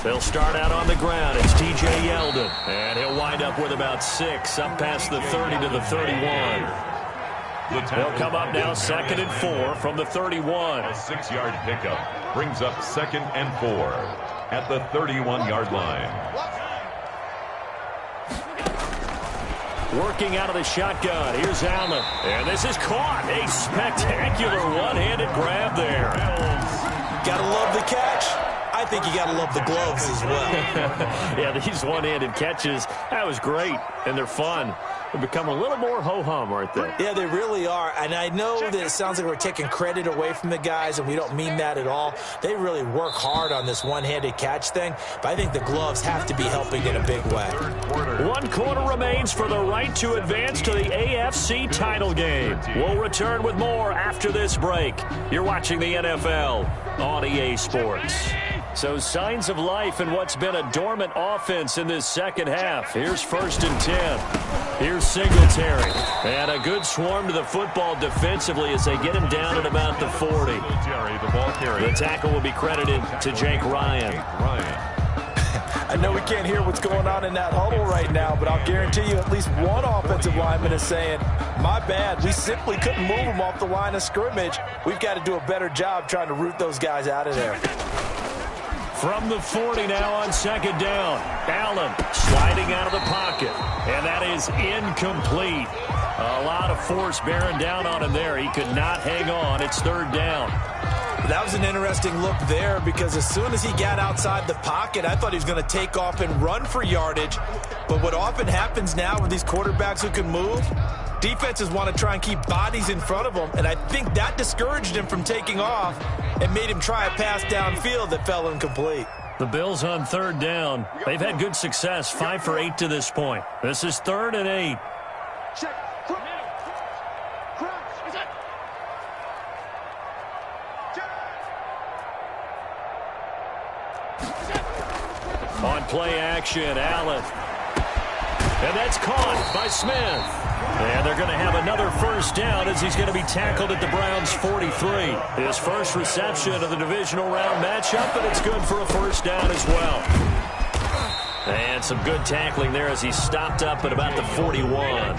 They'll start out on the ground. It's T.J. Yeldon. And he'll wind up with about 6, up past the 30 to the 31. They'll come up now 2nd and 4 from the 31. A 6-yard pickup brings up 2nd and 4 at the 31-yard line. Working out of the shotgun. Here's Allen. And this is caught. A spectacular one-handed grab there. Gotta love the catch. I think you got to love the gloves as well. Yeah, these one-handed catches, that was great, and they're fun. They become a little more ho-hum, aren't they? Yeah, they really are, and I know that it sounds like we're taking credit away from the guys, and we don't mean that at all. They really work hard on this one-handed catch thing, but I think the gloves have to be helping in a big way. 1 quarter remains for the right to advance to the AFC title game. We'll return with more after this break. You're watching the NFL on EA Sports. So signs of life in what's been a dormant offense in this second half. Here's 1st and 10. Here's Singletary. And a good swarm to the football defensively as they get him down at about the 40. The ball carrier. The tackle will be credited to Jake Ryan. I know we can't hear what's going on in that huddle right now, but I'll guarantee you at least one offensive lineman is saying, my bad, we simply couldn't move them off the line of scrimmage. We've got to do a better job trying to root those guys out of there. From the 40 now on second down. Allen sliding out of the pocket, and that is incomplete. A lot of force bearing down on him there. He could not hang on. It's third down. That was an interesting look there because as soon as he got outside the pocket, I thought he was going to take off and run for yardage. But what often happens now with these quarterbacks who can move, defenses want to try and keep bodies in front of them, and I think that discouraged him from taking off and made him try a pass downfield that fell incomplete. The Bills on third down. They've had good success, 5 for 8 to this point. This is 3rd and 8. Check. On play action, Allen. And that's caught by Smith. And they're going to have another first down as he's going to be tackled at the Browns' 43. His first reception of the divisional round matchup, and it's good for a first down as well. And some good tackling there as he stopped up at about the 41.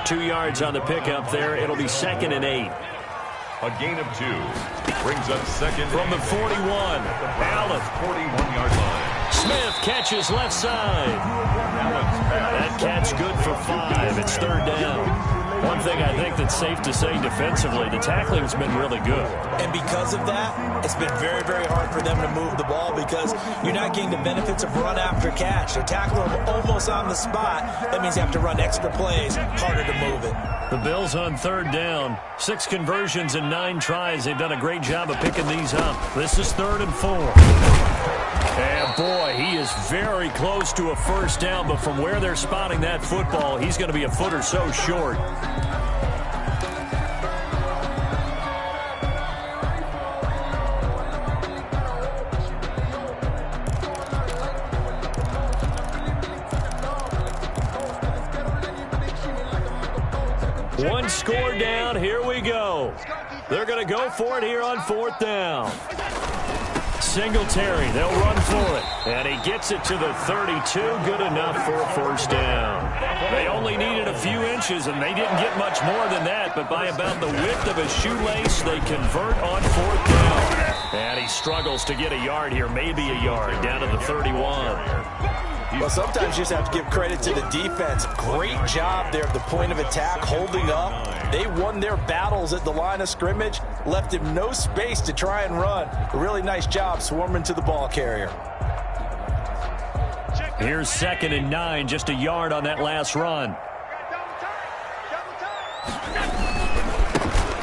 2 yards on the pickup there. It'll be 2nd and 8. A gain of 2 brings up 2nd from the 41. Allen, 41-yard line. Smith catches left side. That catch good for 5. It's 3rd down. One thing I think that's safe to say defensively, the tackling's been really good. And because of that, it's been very, very hard for them to move the ball because you're not getting the benefits of run after catch. They're tackling them almost on the spot. That means you have to run extra plays, harder to move it. The Bills on 3rd down. 6 conversions and 9 tries. They've done a great job of picking these up. This is 3rd and 4. And boy, he is very close to a first down, but from where they're spotting that football, he's going to be a foot or so short. One score down. Here we go. They're going to go for it here on 4th down. Singletary, they'll run for it. And he gets it to the 32. Good enough for a first down. They only needed a few inches, and they didn't get much more than that. But by about the width of a shoelace, they convert on 4th down. And he struggles to get a yard here, maybe a yard, down to the 31. Well, sometimes you just have to give credit to the defense. Great job there at the point of attack, holding up. They won their battles at the line of scrimmage, left him no space to try and run. A really nice job swarming to the ball carrier. Here's 2nd and 9, just a yard on that last run.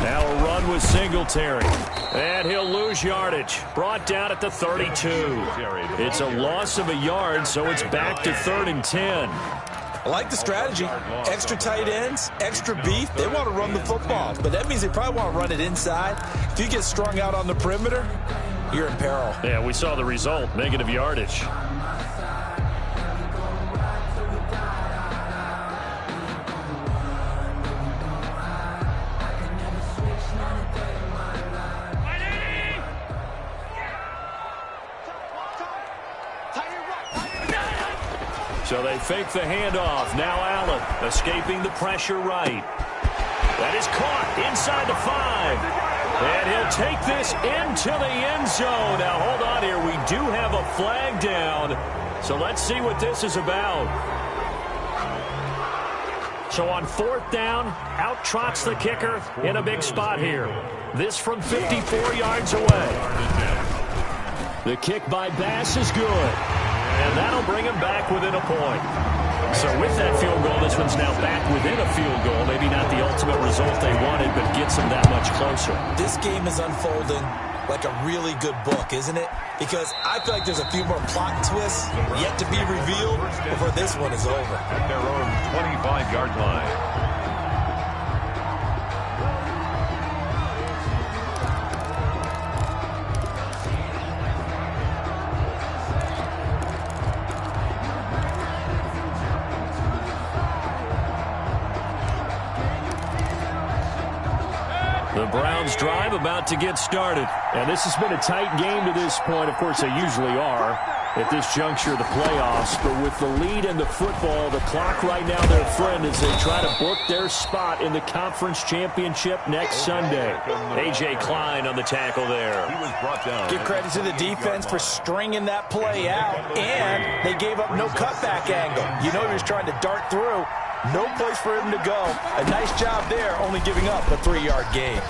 Now a run with Singletary. And he'll lose yardage. Brought down at the 32. It's a loss of a yard, so it's back to 3rd and 10. I like the strategy. Extra tight ends, extra beef. They want to run the football, but that means they probably want to run it inside. If you get strung out on the perimeter, you're in peril. Yeah, we saw the result, negative yardage. So they fake the handoff. Now Allen escaping the pressure right. That is caught inside the 5. And he'll take this into the end zone. Now hold on here. We do have a flag down. So let's see what this is about. So on 4th down, out trots the kicker in a big spot here. This from 54 yards away. The kick by Bass is good. And that'll bring him back within a point. So with that field goal, this one's now back within a field goal. Maybe not the ultimate result they wanted, but gets them that much closer. This game is unfolding like a really good book, isn't it? Because I feel like there's a few more plot twists yet to be revealed before this one is over. At their own 25-yard line. The Browns drive about to get started. And this has been a tight game to this point. Of course, they usually are. at this juncture of the playoffs. But with the lead in the football, the clock right now their friend as they try to book their spot in the conference championship next Sunday. A.J. Klein on the tackle there. He was brought down. Give credit to the defense for stringing that play out, and they gave up no cutback angle. You know he was trying to dart through. No place for him to go. A nice job there, only giving up a 3-yard gain.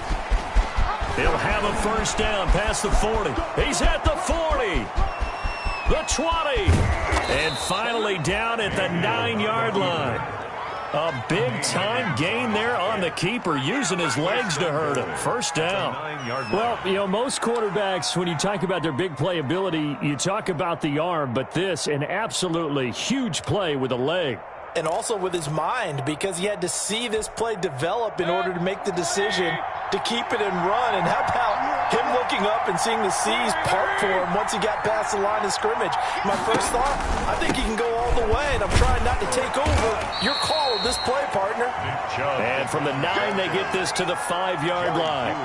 He'll have a first down past the 40. He's at the 40. The 20. And finally down at the 9-yard line. A big-time gain there on the keeper, using his legs to hurt him. First down. Well, you know, most quarterbacks, when you talk about their big playability, you talk about the arm, but this, an absolutely huge play with a leg. And also with his mind, because he had to see this play develop in order to make the decision to keep it and run. And how about him looking up and seeing the seas part for him once he got past the line of scrimmage? My first thought, I think he can go all the way, and I'm trying not to take over. Your call of this play, partner. And from the 9, they get this to the 5-yard line.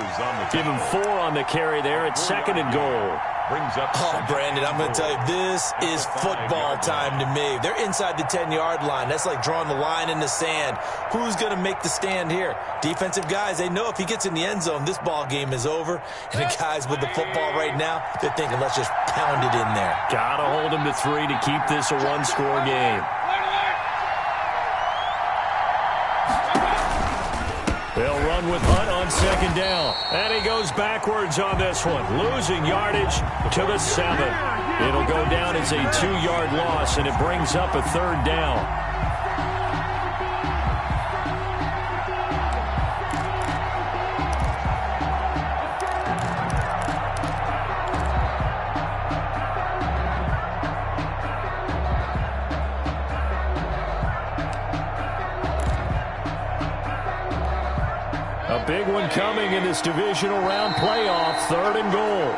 Give him 4 on the carry there at 2nd and goal. Oh, Brandon, I'm going to tell you, this is football time to me. They're inside the 10-yard line. That's like drawing the line in the sand. Who's going to make the stand here? Defensive guys, they know if he gets in the end zone, this ball game is over. And the guys with the football right now, they're thinking, let's just pound it in there. Got to hold him to 3 to keep this a 1-score game. They'll run with Hunt on 2nd down. And he goes backwards on this one, losing yardage to the 7. It'll go down as a 2-yard loss, and it brings up a 3rd down. A big one coming in this divisional round playoff, 3rd and goal.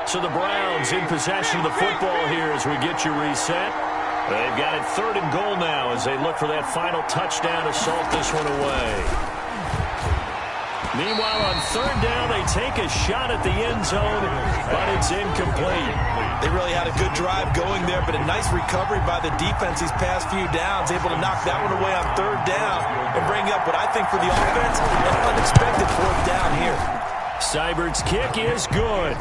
So the Browns in possession of the football here as we get you reset. They've got it 3rd and goal now as they look for that final touchdown to salt this one away. Meanwhile, on 3rd down, they take a shot at the end zone, but it's incomplete. They really had a good drive going there, but a nice recovery by the defense these past few downs, able to knock that one away on 3rd down and bring up what I think for the offense, an unexpected 4th down here. Seibert's kick is good.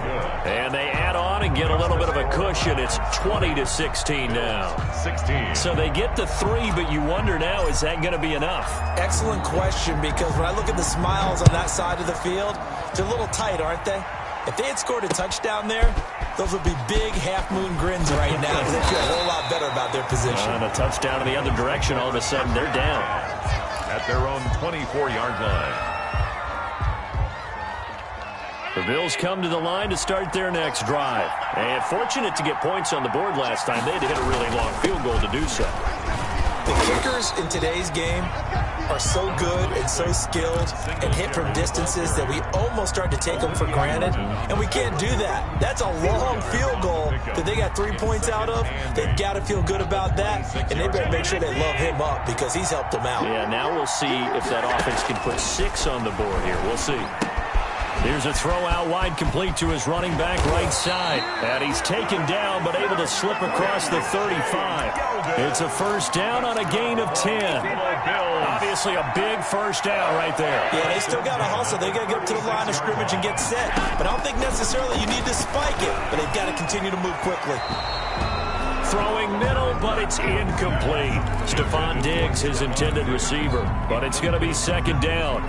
And they add on and get a little bit of a cushion. It's 20-16 now. 16. So they get the 3, but you wonder now, is that going to be enough? Excellent question, because when I look at the smiles on that side of the field, they're a little tight, aren't they? If they had scored a touchdown there, those would be big half-moon grins right now, because they feel a whole lot better about their position. And a touchdown in the other direction, all of a sudden they're down. At their own 24-yard line. The Bills come to the line to start their next drive. And fortunate to get points on the board last time. They had to hit a really long field goal to do so. The kickers in today's game are so good and so skilled and hit from distances that we almost start to take them for granted. And we can't do that. That's a long field goal that they got 3 points out of. They've got to feel good about that. And they better make sure they love him up because he's helped them out. Yeah, now we'll see if that offense can put 6 on the board here. We'll see. Here's a throw out wide complete to his running back right side. And he's taken down but able to slip across the 35. It's a first down on a gain of 10. Obviously a big first down right there. Yeah, they still got to hustle. They got to get up to the line of scrimmage and get set. But I don't think necessarily you need to spike it. But they've got to continue to move quickly. Throwing middle, but it's incomplete. Stephon Diggs, his intended receiver. But it's going to be 2nd down.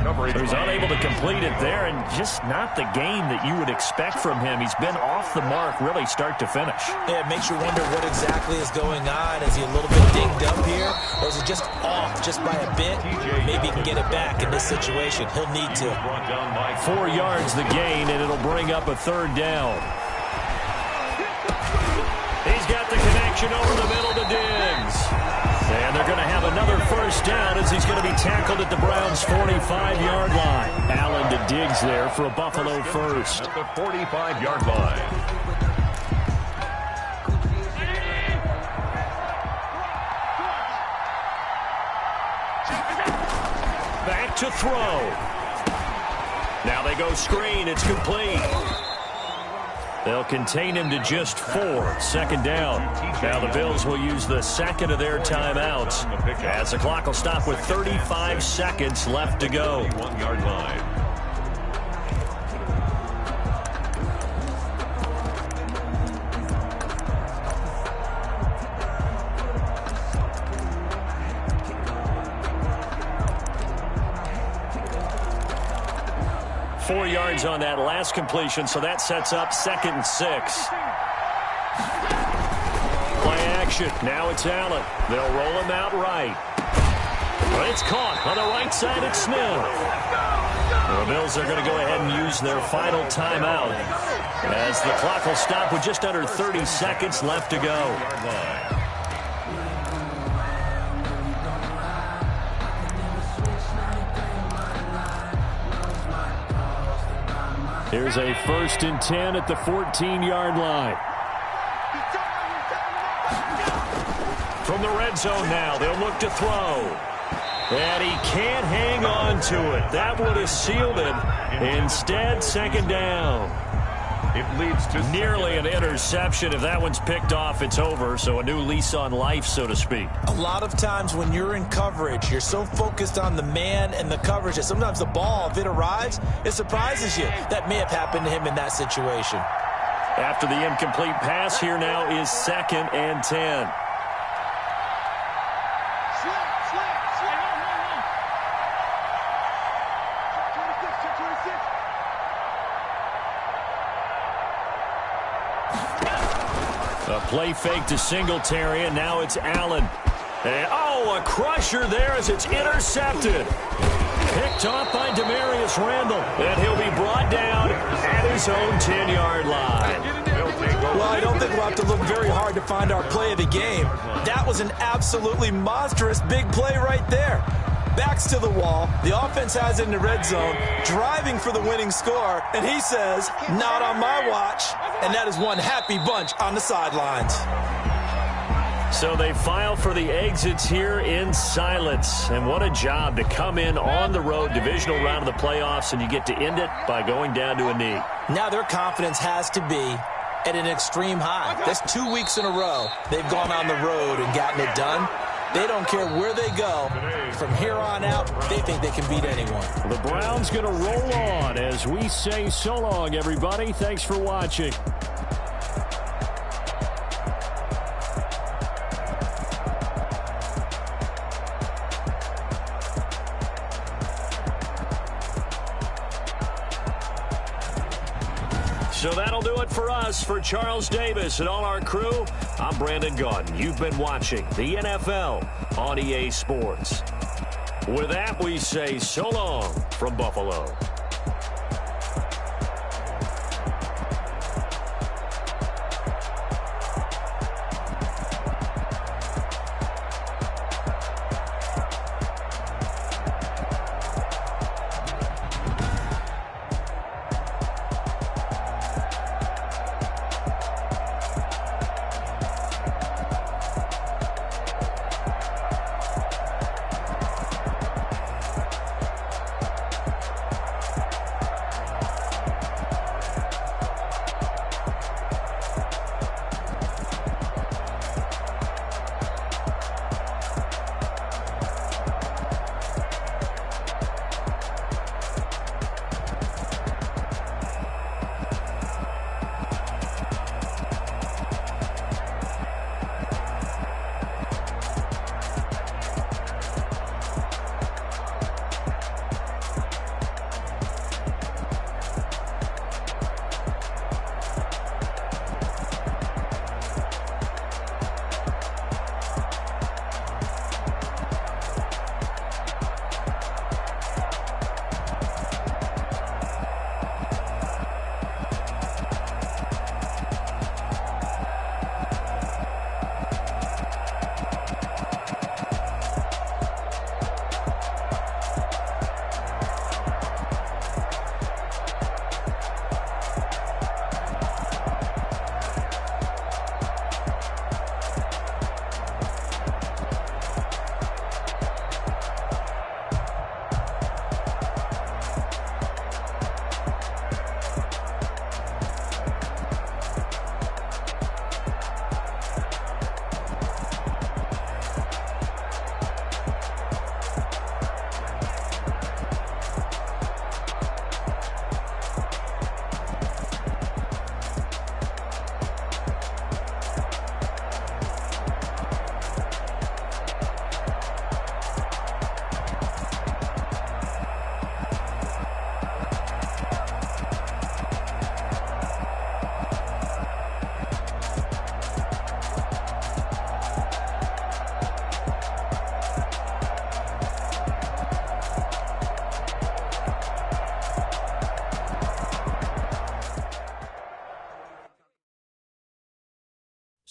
So he's unable to complete it there, and just not the game that you would expect from him. He's been off the mark really start to finish. Yeah, it makes you wonder what exactly is going on. Is he a little bit dinged up here, or is it just off just by a bit? Maybe he can get it back in this situation. He'll need to. 4 yards the gain, and it'll bring up a 3rd down. He's got the connection over the middle to Diggs. And they're going to have another first down as he's going to be tackled at the Browns' 45-yard line. Allen to Diggs there for a Buffalo first. At the 45-yard line. back to throw. Now they go screen. It's complete. They'll contain him to just 4. Second down. Now the Bills will use the second of their timeouts as the clock will stop with 35 seconds left to go. 1-yard line. 4 yards on that last completion, so that sets up 2nd and 6. Play action. Now it's Allen. They'll roll him out right. But it's caught on the right side at Smith. The Bills are going to go ahead and use their final timeout as the clock will stop with just under 30 seconds left to go. Here's a 1st and 10 at the 14-yard line. From the red zone now, they'll look to throw. And he can't hang on to it. That would have sealed it. Instead, 2nd down. It leads to nearly an interception. If that one's picked off, it's over. So a new lease on life, so to speak. A lot of times when you're in coverage, you're so focused on the man and the coverage that sometimes the ball, if it arrives, it surprises you. That may have happened to him in that situation. After the incomplete pass, here now is 2nd and 10. A play fake to Singletary, and now it's Allen. And, a crusher there as it's intercepted. Picked off by Demarius Randall, and he'll be brought down at his own 10-yard line. Well, I don't think we'll have to look very hard to find our play of the game. That was an absolutely monstrous big play right there. Backs to the wall. The offense has it in the red zone, driving for the winning score, and he says, not on my watch. And that is one happy bunch on the sidelines. So they file for the exits here in silence. And what a job to come in on the road, divisional round of the playoffs, and you get to end it by going down to a knee. Now their confidence has to be at an extreme high. That's 2 weeks in a row they've gone on the road and gotten it done. They don't care where they go. From here on out, they think they can beat anyone. The Browns going to roll on as we say so long, everybody. Thanks for watching. So that'll do it for us. For Charles Davis and all our crew, I'm Brandon Gaudin. You've been watching the NFL on EA Sports. With that, we say so long from Buffalo.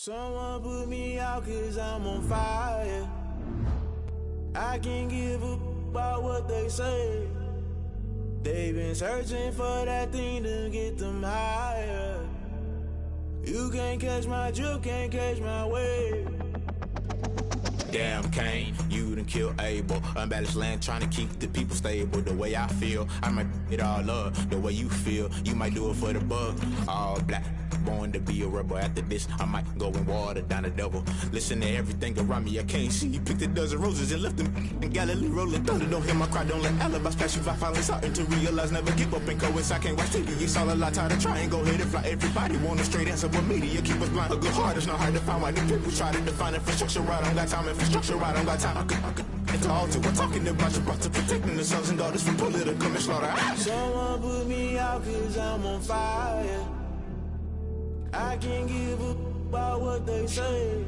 Someone put me out 'cause I'm on fire. I can't give a about what they say. They've been searching for that thing to get them higher. You can't catch my drift, can't catch my wave. Damn, Kane, you done killed Abel. Unbalanced land, trying to keep the people stable. The way I feel, I might it all up. The way you feel, you might do it for the bug. All black, born to be a rebel. After this, I might go and water down the devil. Listen to everything around me, I can't see. You picked a dozen roses and left them in Galilee rolling thunder. Don't hear my cry, don't let alibis pass you. I finally starting to realize, never give up and coincide. Can't watch TV, it's all a lot. Tired of trying, go ahead and fly. Everybody want a straight answer, but media keep us blind. A good heart is not hard to find. Why do people try to define infrastructure right? I don't got time, infrastructure right, I don't got time. I could it's all to we're talking about you brought to protecting the sons and daughters from political and slaughter. Someone put me out 'cause I'm on fire. I can't give a about what they say.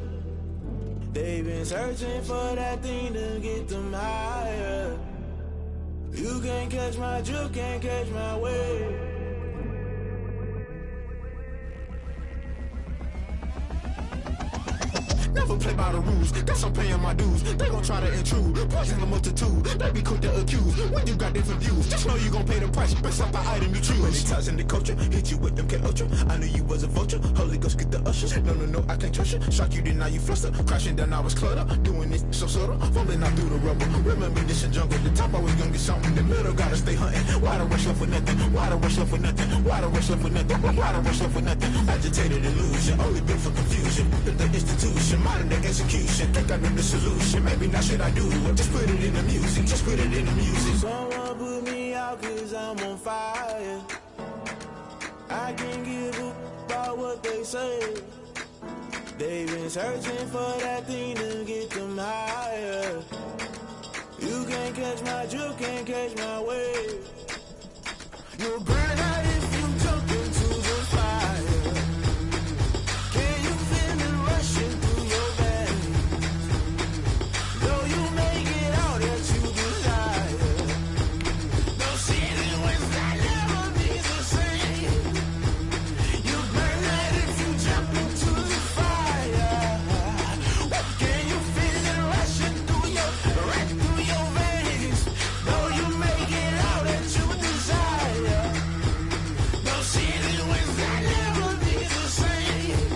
They've been searching for that thing to get them higher. You can't catch my drift, can't catch my wave. Never play by the rules, guess I'm paying my dues. They gon' try to intrude, poison the multitude. They be quick to accuse when you got different views. Just know you gon' pay the price, best up the item you choose. Many times in the culture, hit you with them K Ultra. I knew you was a vulture, Holy Ghost get the ushers. No, I can't trust you. Shock you, then now you fluster. Crashing down, I was cluttered. Doing this so subtle, falling out through the rubble. Remember this in jungle, the top always gonna get something. The middle gotta stay hunting. Why the rush left for nothing? Why the rush left for nothing? Why the rush left for nothing? Why the rush left for nothing? Agitated illusion, only built for confusion. The institution, modern day execution. Think I know the solution. Maybe not should I do it? Just put it in the music. Just put it in the music. Someone put me out 'cause I'm on fire. I can't give a about what they say. They've been searching for that thing to get them higher. You can't catch my drift, can't catch my wave. You'll burn out if you jump into the fire. Can you feel it rushing through your veins? Though you make it all that you desire. No city was that never be the same. You burn out if you jump into the fire. Can you feel it rushing through your veins? Though you make it all that you desire. No city was that never be the same.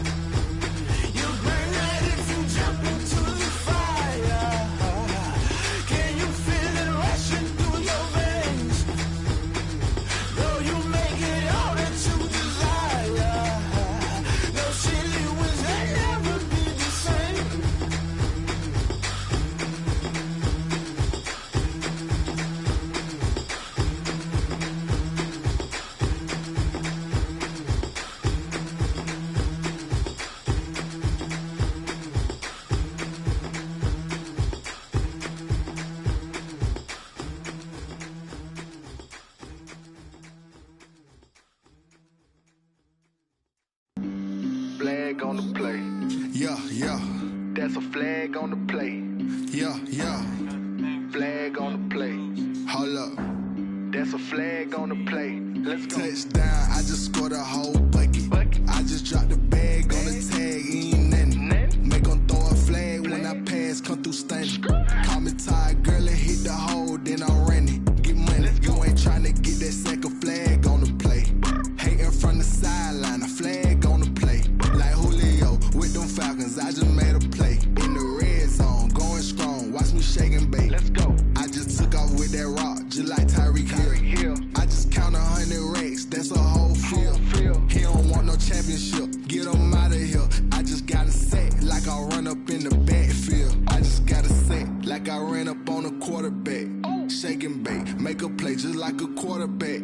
You burn out if you jump into the fire. Can you feel it rushing through your veins? Though you make it all that you desire. No city was that never be the same. Flag on the play. Yeah. That's a flag on the play. Yeah. Flag on the play. Hold up. That's a flag on the play. Let's go. Touchdown, I just scored a whole bucket. I just dropped the bag on the tag, ain't nothing. Make 'em throw a flag when I pass, come through stunning. Call me tired, girl, and hit the hole, then I'm running. Get money, you ain't tryna get that second flag on the play. Hating from the sideline, a flag on the play. Like Julio with them Falcons, I just made a play. In the red zone, going strong, watch me shake and bake. Let's go. I just took off with that rock, just like Tyreek Hill. I just count 100 racks, that's a whole field. He don't want no championship, get him out of here. I just gotta set like I run up in the backfield. I just gotta set like I ran up on a quarterback. Shake and bake, make a play just like a quarterback.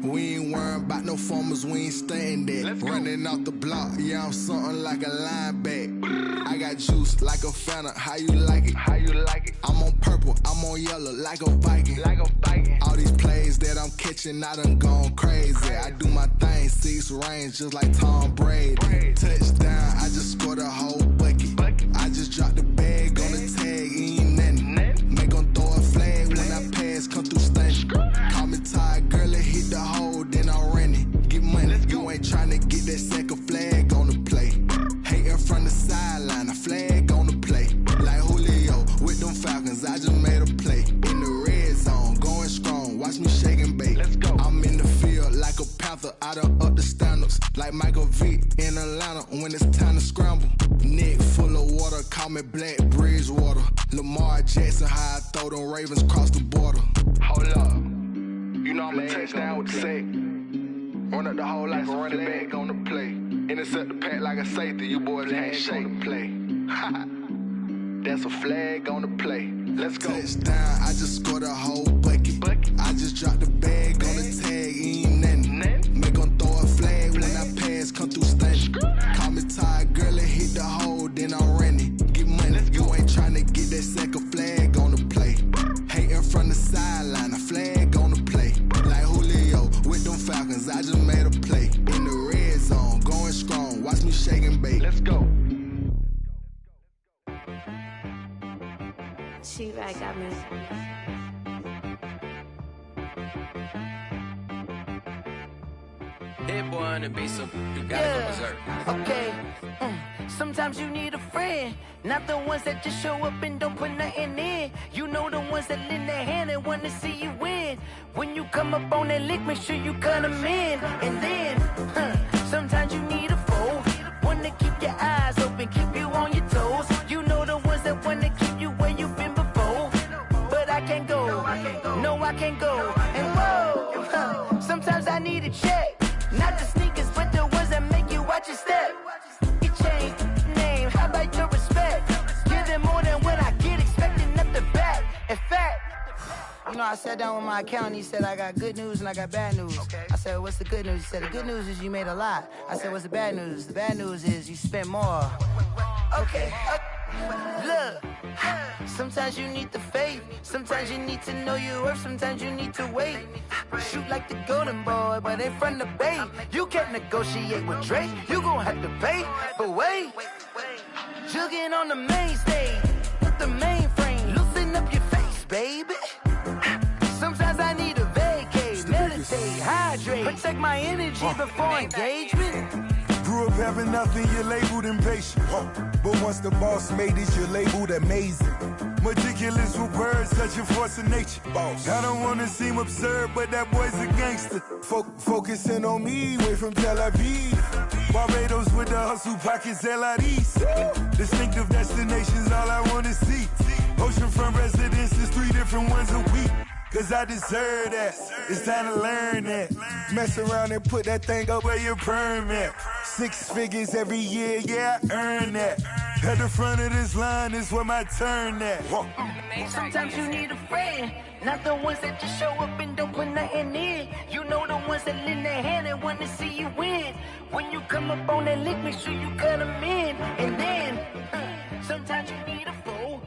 We ain't worrying about no formers, we ain't staying there. Running off the block, yeah, I'm something like a linebacker. I got juice like a Fanta, how you like it? How you like it? I'm on purple, I'm on yellow like a Viking. All these plays that I'm catching, I done gone crazy. I do my thing, 6 range just like Tom Brady. Touchdown, I just scored a whole bucket. I just dropped the bag on the tag, ain't nothing. Make 'em throw a flag when I pass, come through stunning. Call me tired, girl, and hit the hole, then I'm running. Get money, you ain't tryna get that second flag on the play. Hating from the watch me shake and bake. Let's go. I'm in the field like a panther, I done up the standards. Like Michael Vick in Atlanta when it's time to scramble. Neck full of water, call me Black Bridgewater. Lamar Jackson, how I throw them Ravens across the border. Hold up. You know I'm a touchdown with the sack. Run up the whole like a running back on the play. Intercept the pack like a safety, you boys can't shake the play. That's a flag on the play. Let's go. Touchdown, I just scored a whole bucket. I just dropped the bag on the tag, ain't nothing. Make them throw a flag when I pass, come through stunning. Call me tired, girl, and hit the hole, then I'm running. Get money, you ain't trying to get that second flag on the play. Hating from the sideline, a flag on the play. Like Julio with them Falcons, I just made a play. In the red zone, going strong, watch me shake and bake. Let's go. She right got me. Hit boy on the beat, so you gotta go berserk. Okay. Sometimes you need a friend, not the ones that just show up and don't put nothing in. You know the ones that lend their hand and want to see you win. When you come up on that lick, make sure you cut them in. And then, sometimes you need a foe, one to keep your eyes open, keep you on your toes. You know the ones that want to keep you where you've been before. But I can't go, no I can't go. And whoa, sometimes I need a check. Not the sneakers, but the ones that make you watch your step. You change name, how about your respect? Give them more than what I get, expecting up the back. In fact, you know, I sat down with my accountant, he said I got good news and I got bad news. I said, what's the good news? He said, the good news is you made a lot. I said, what's the bad news? The bad news is you spent more. Okay, look, sometimes you need the faith, sometimes you need to know your worth, sometimes you need to wait. Shoot like the golden boy, but in front of the bay. You can't negotiate with Drake, you gon' have to pay. But wait, jugging on the main stage, with the mainframe, loosen up your face, baby. Sometimes I need a vacate, meditate, hydrate, protect my energy before engagement. Grew up having nothing, you're labeled impatient. But once the boss made it, you're labeled amazing. Meticulous with words, such a force of nature. I don't wanna seem absurd, but that boy's a gangster. Focusing on me, way from Tel Aviv. Barbados with the hustle pockets, LIDs. Distinctive destinations, all I wanna see. Oceanfront residences, 3 different ones a week. Cause I deserve that, it's time to learn that. Mess around and put that thing up where your permit. 6 figures every year, yeah, I earn that. At the front of this line is where my turn at. Sometimes you need a friend, not the ones that just show up and don't put nothing in. You know the ones that lend their hand and want to see you win. When you come up on that lick, make sure you cut them in. And then, sometimes you need a foe.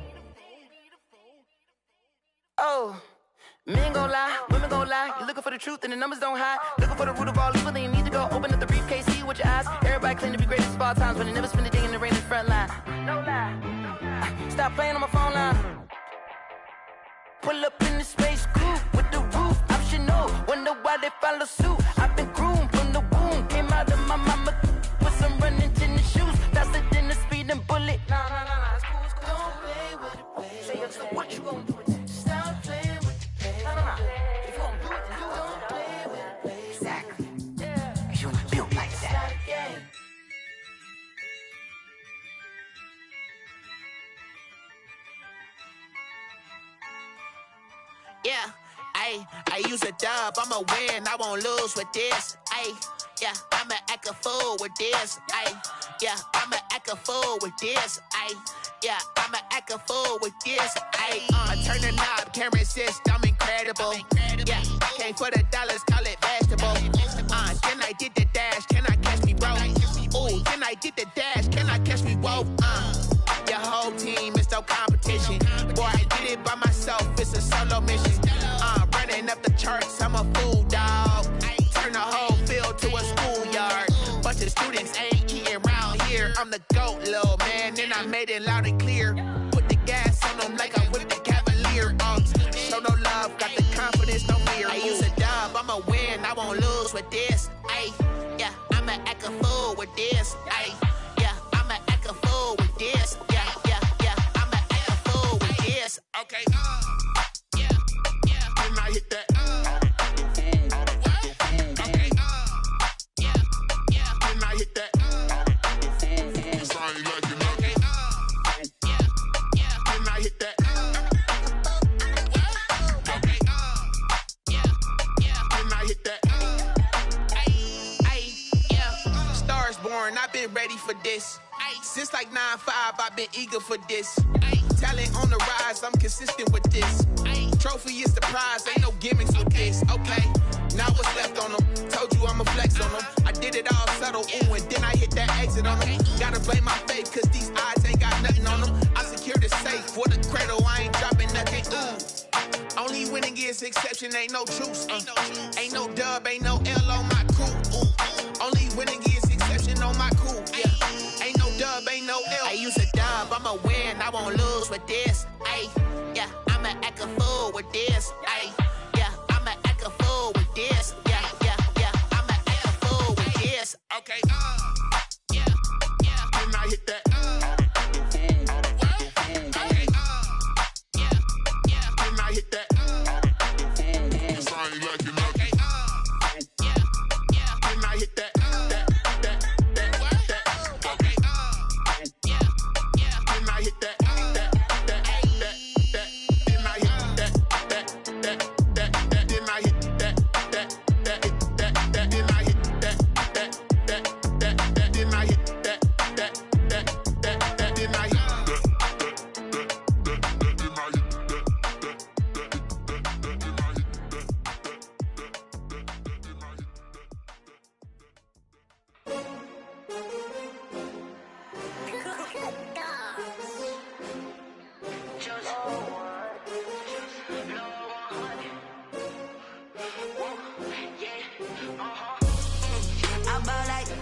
Oh. Men gon' lie, women gon' lie. You're looking for the truth and the numbers don't hide. Looking for the root of all evil, then you need to go open up the briefcase, see with your eyes. Everybody claim to be greatest of all times, but they never spend a day in the rain in the front line. No lie. Stop playing on my phone line. Pull up in the space coupe with the roof optional. Wonder why they follow suit. I've been groomed from the womb. Came out of my mama with some running tennis shoes. Faster than the speeding bullet. Nah, it's cool, it's cool. Don't play with it, baby. Say, so what you gon' do with that? Stop playing with it. If you gon' do it, then you don't play with it, baby. Exactly. Yeah. You ain't built like that. Yeah, I use a dub, I'ma win, I won't lose with this. Yeah, I'ma act a fool with this. Yeah, I'ma act a fool with this. Yeah, I'ma act a fool with this. I turn the knob, can't resist, I'm incredible. Yeah, came for the dollars, call it vegetable. Then I did the dash, can I catch me, bro? Ooh, then I did the dash, can I catch me, whoa? Your whole team is no competition. Boy, I did it by myself, it's a solo mission. Running up the charts, I'm a fool, dog. Turn the whole field to a schoolyard. Bunch of students ain't eating round here. I'm the GOAT, little man, and I made it loud and clear. Put the gas on them like I whipped the Cavalier. Show no love, got the confidence, no fear. I use a dub, I'ma win, I won't lose with this. Yeah, I'ma act a fool with this. Yeah, I'ma act a fool with this. Yeah, I'ma act a fool with this. Okay, yeah, can I hit that? learn, I've been ready for this. Since like 9-5, I've been eager for this. Talent on the rise, I'm consistent with this. Trophy is the prize, ain't no gimmicks with this. Okay, now what's left on them? Told you I'ma flex on them. I did it all subtle, ooh, and then I hit that exit on them. Gotta blame my faith, cause these odds ain't got nothing on them. I secure the safe for the cradle, I ain't dropping nothing, ooh. Only winning is exception, ain't no truce. Ain't no dub, ain't no L on my crew. Ooh. Only winning is exception on my crew, yeah. Ain't no dub, ain't no L. I use a dub, I'ma win, I won't lose with this. Ay, yeah, I'ma act a fool with this. Ay, yeah, I'ma act a fool with this. Yeah, yeah, yeah, I'ma act a fool with this. Okay, yeah, yeah. Then I hit that. Okay, yeah, yeah. Then I hit that. I ain't liking nothing. Okay, yeah, yeah. Then I hit that.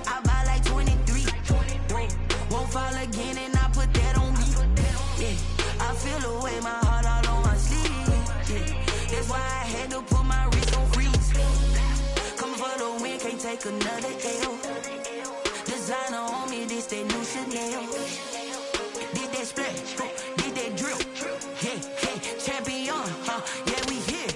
I buy like 23. Won't fall again and I put that on me. Yeah, I feel away my heart all on my sleeve. Yeah, that's why I had to put my wrist on freeze. Coming for the win, can't take another L. Designer on me, this that new Chanel. Did that splash, did that drill. Yeah, champion, yeah, we here.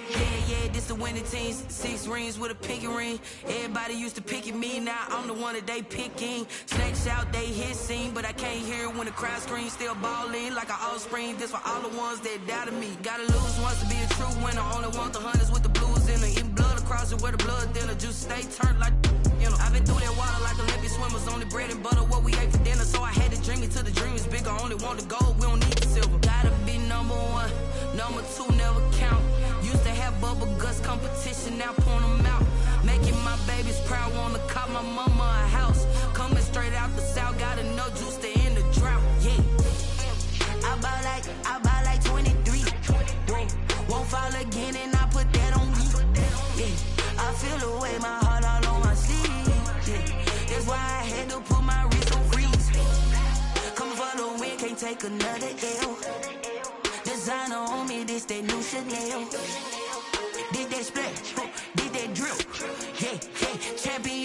Yeah, this the winning teams. 6 rings with a pinky ring. Everybody used to picking me, now I'm the one that they picking. Snakes out, they hit scene, but I can't hear it when the crowd screams. Still ballin' like an offspring. This for all the ones that doubted me. Gotta lose once to be a true winner. Only want the hunters with the blues in it. Eating blood across it where the blood thinner. Juice stay turned like, you know. I've been through that water like Olympic swimmers. Only bread and butter, what we ate for dinner. So I had to dream it till the dream is bigger. Only want the gold, we don't need the silver. Gotta be number 1, number 2 never count. Used to have bubble guts competition, now point them out. Making my babies proud, wanna cop my mama a house. Coming straight out the south, got enough juice to end the drought. Yeah, I buy like 23. Won't fall again and I put that on me. Yeah, I feel away my heart all on my sleeve. Yeah, that's why I had to put my wrist on freeze. Coming for the win, can't take another L. Designer on me, this that new Chanel. Did that splash, did that drill. Yeah, champion,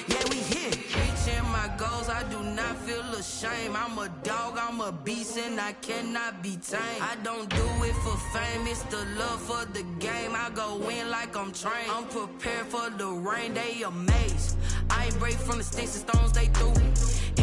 yeah, we here. Reaching my goals, I do not feel ashamed. I'm a dog, I'm a beast, and I cannot be tamed. I don't do it for fame, it's the love for the game. I go in like I'm trained. I'm prepared for the rain, they amazed. I ain't break from the sticks and stones they threw.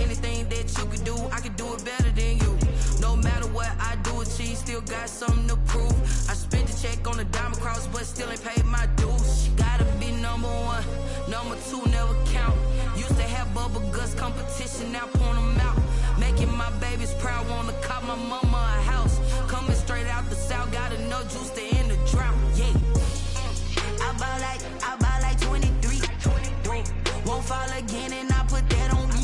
Anything that you could do, I could do it better than you. No matter what I do, achieve, still got something to prove. I spent the check on the diamond cross, but still ain't paid my dues. Gotta be number 1, number 2 never count. Used to have bubble guts competition, now point them out. Making my babies proud, wanna cop my mama a house. Coming straight out the south, got enough juice to end the drought. Yeah, I buy like 23. Won't fall again and I put that on me.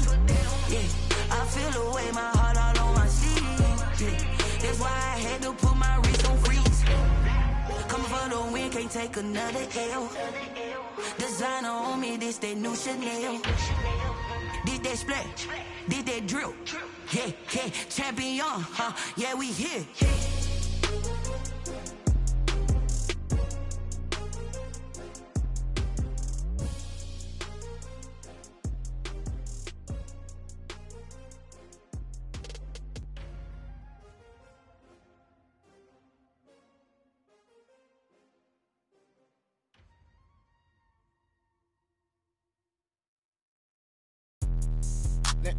Yeah, I feel away my heart all on my sleeve. Yeah, that's why I had to put my wrist on freeze. Coming for the win, can't take another L. Designer on me, this that new Chanel. Did that splash, did that drill. Yeah, champion, yeah, we here.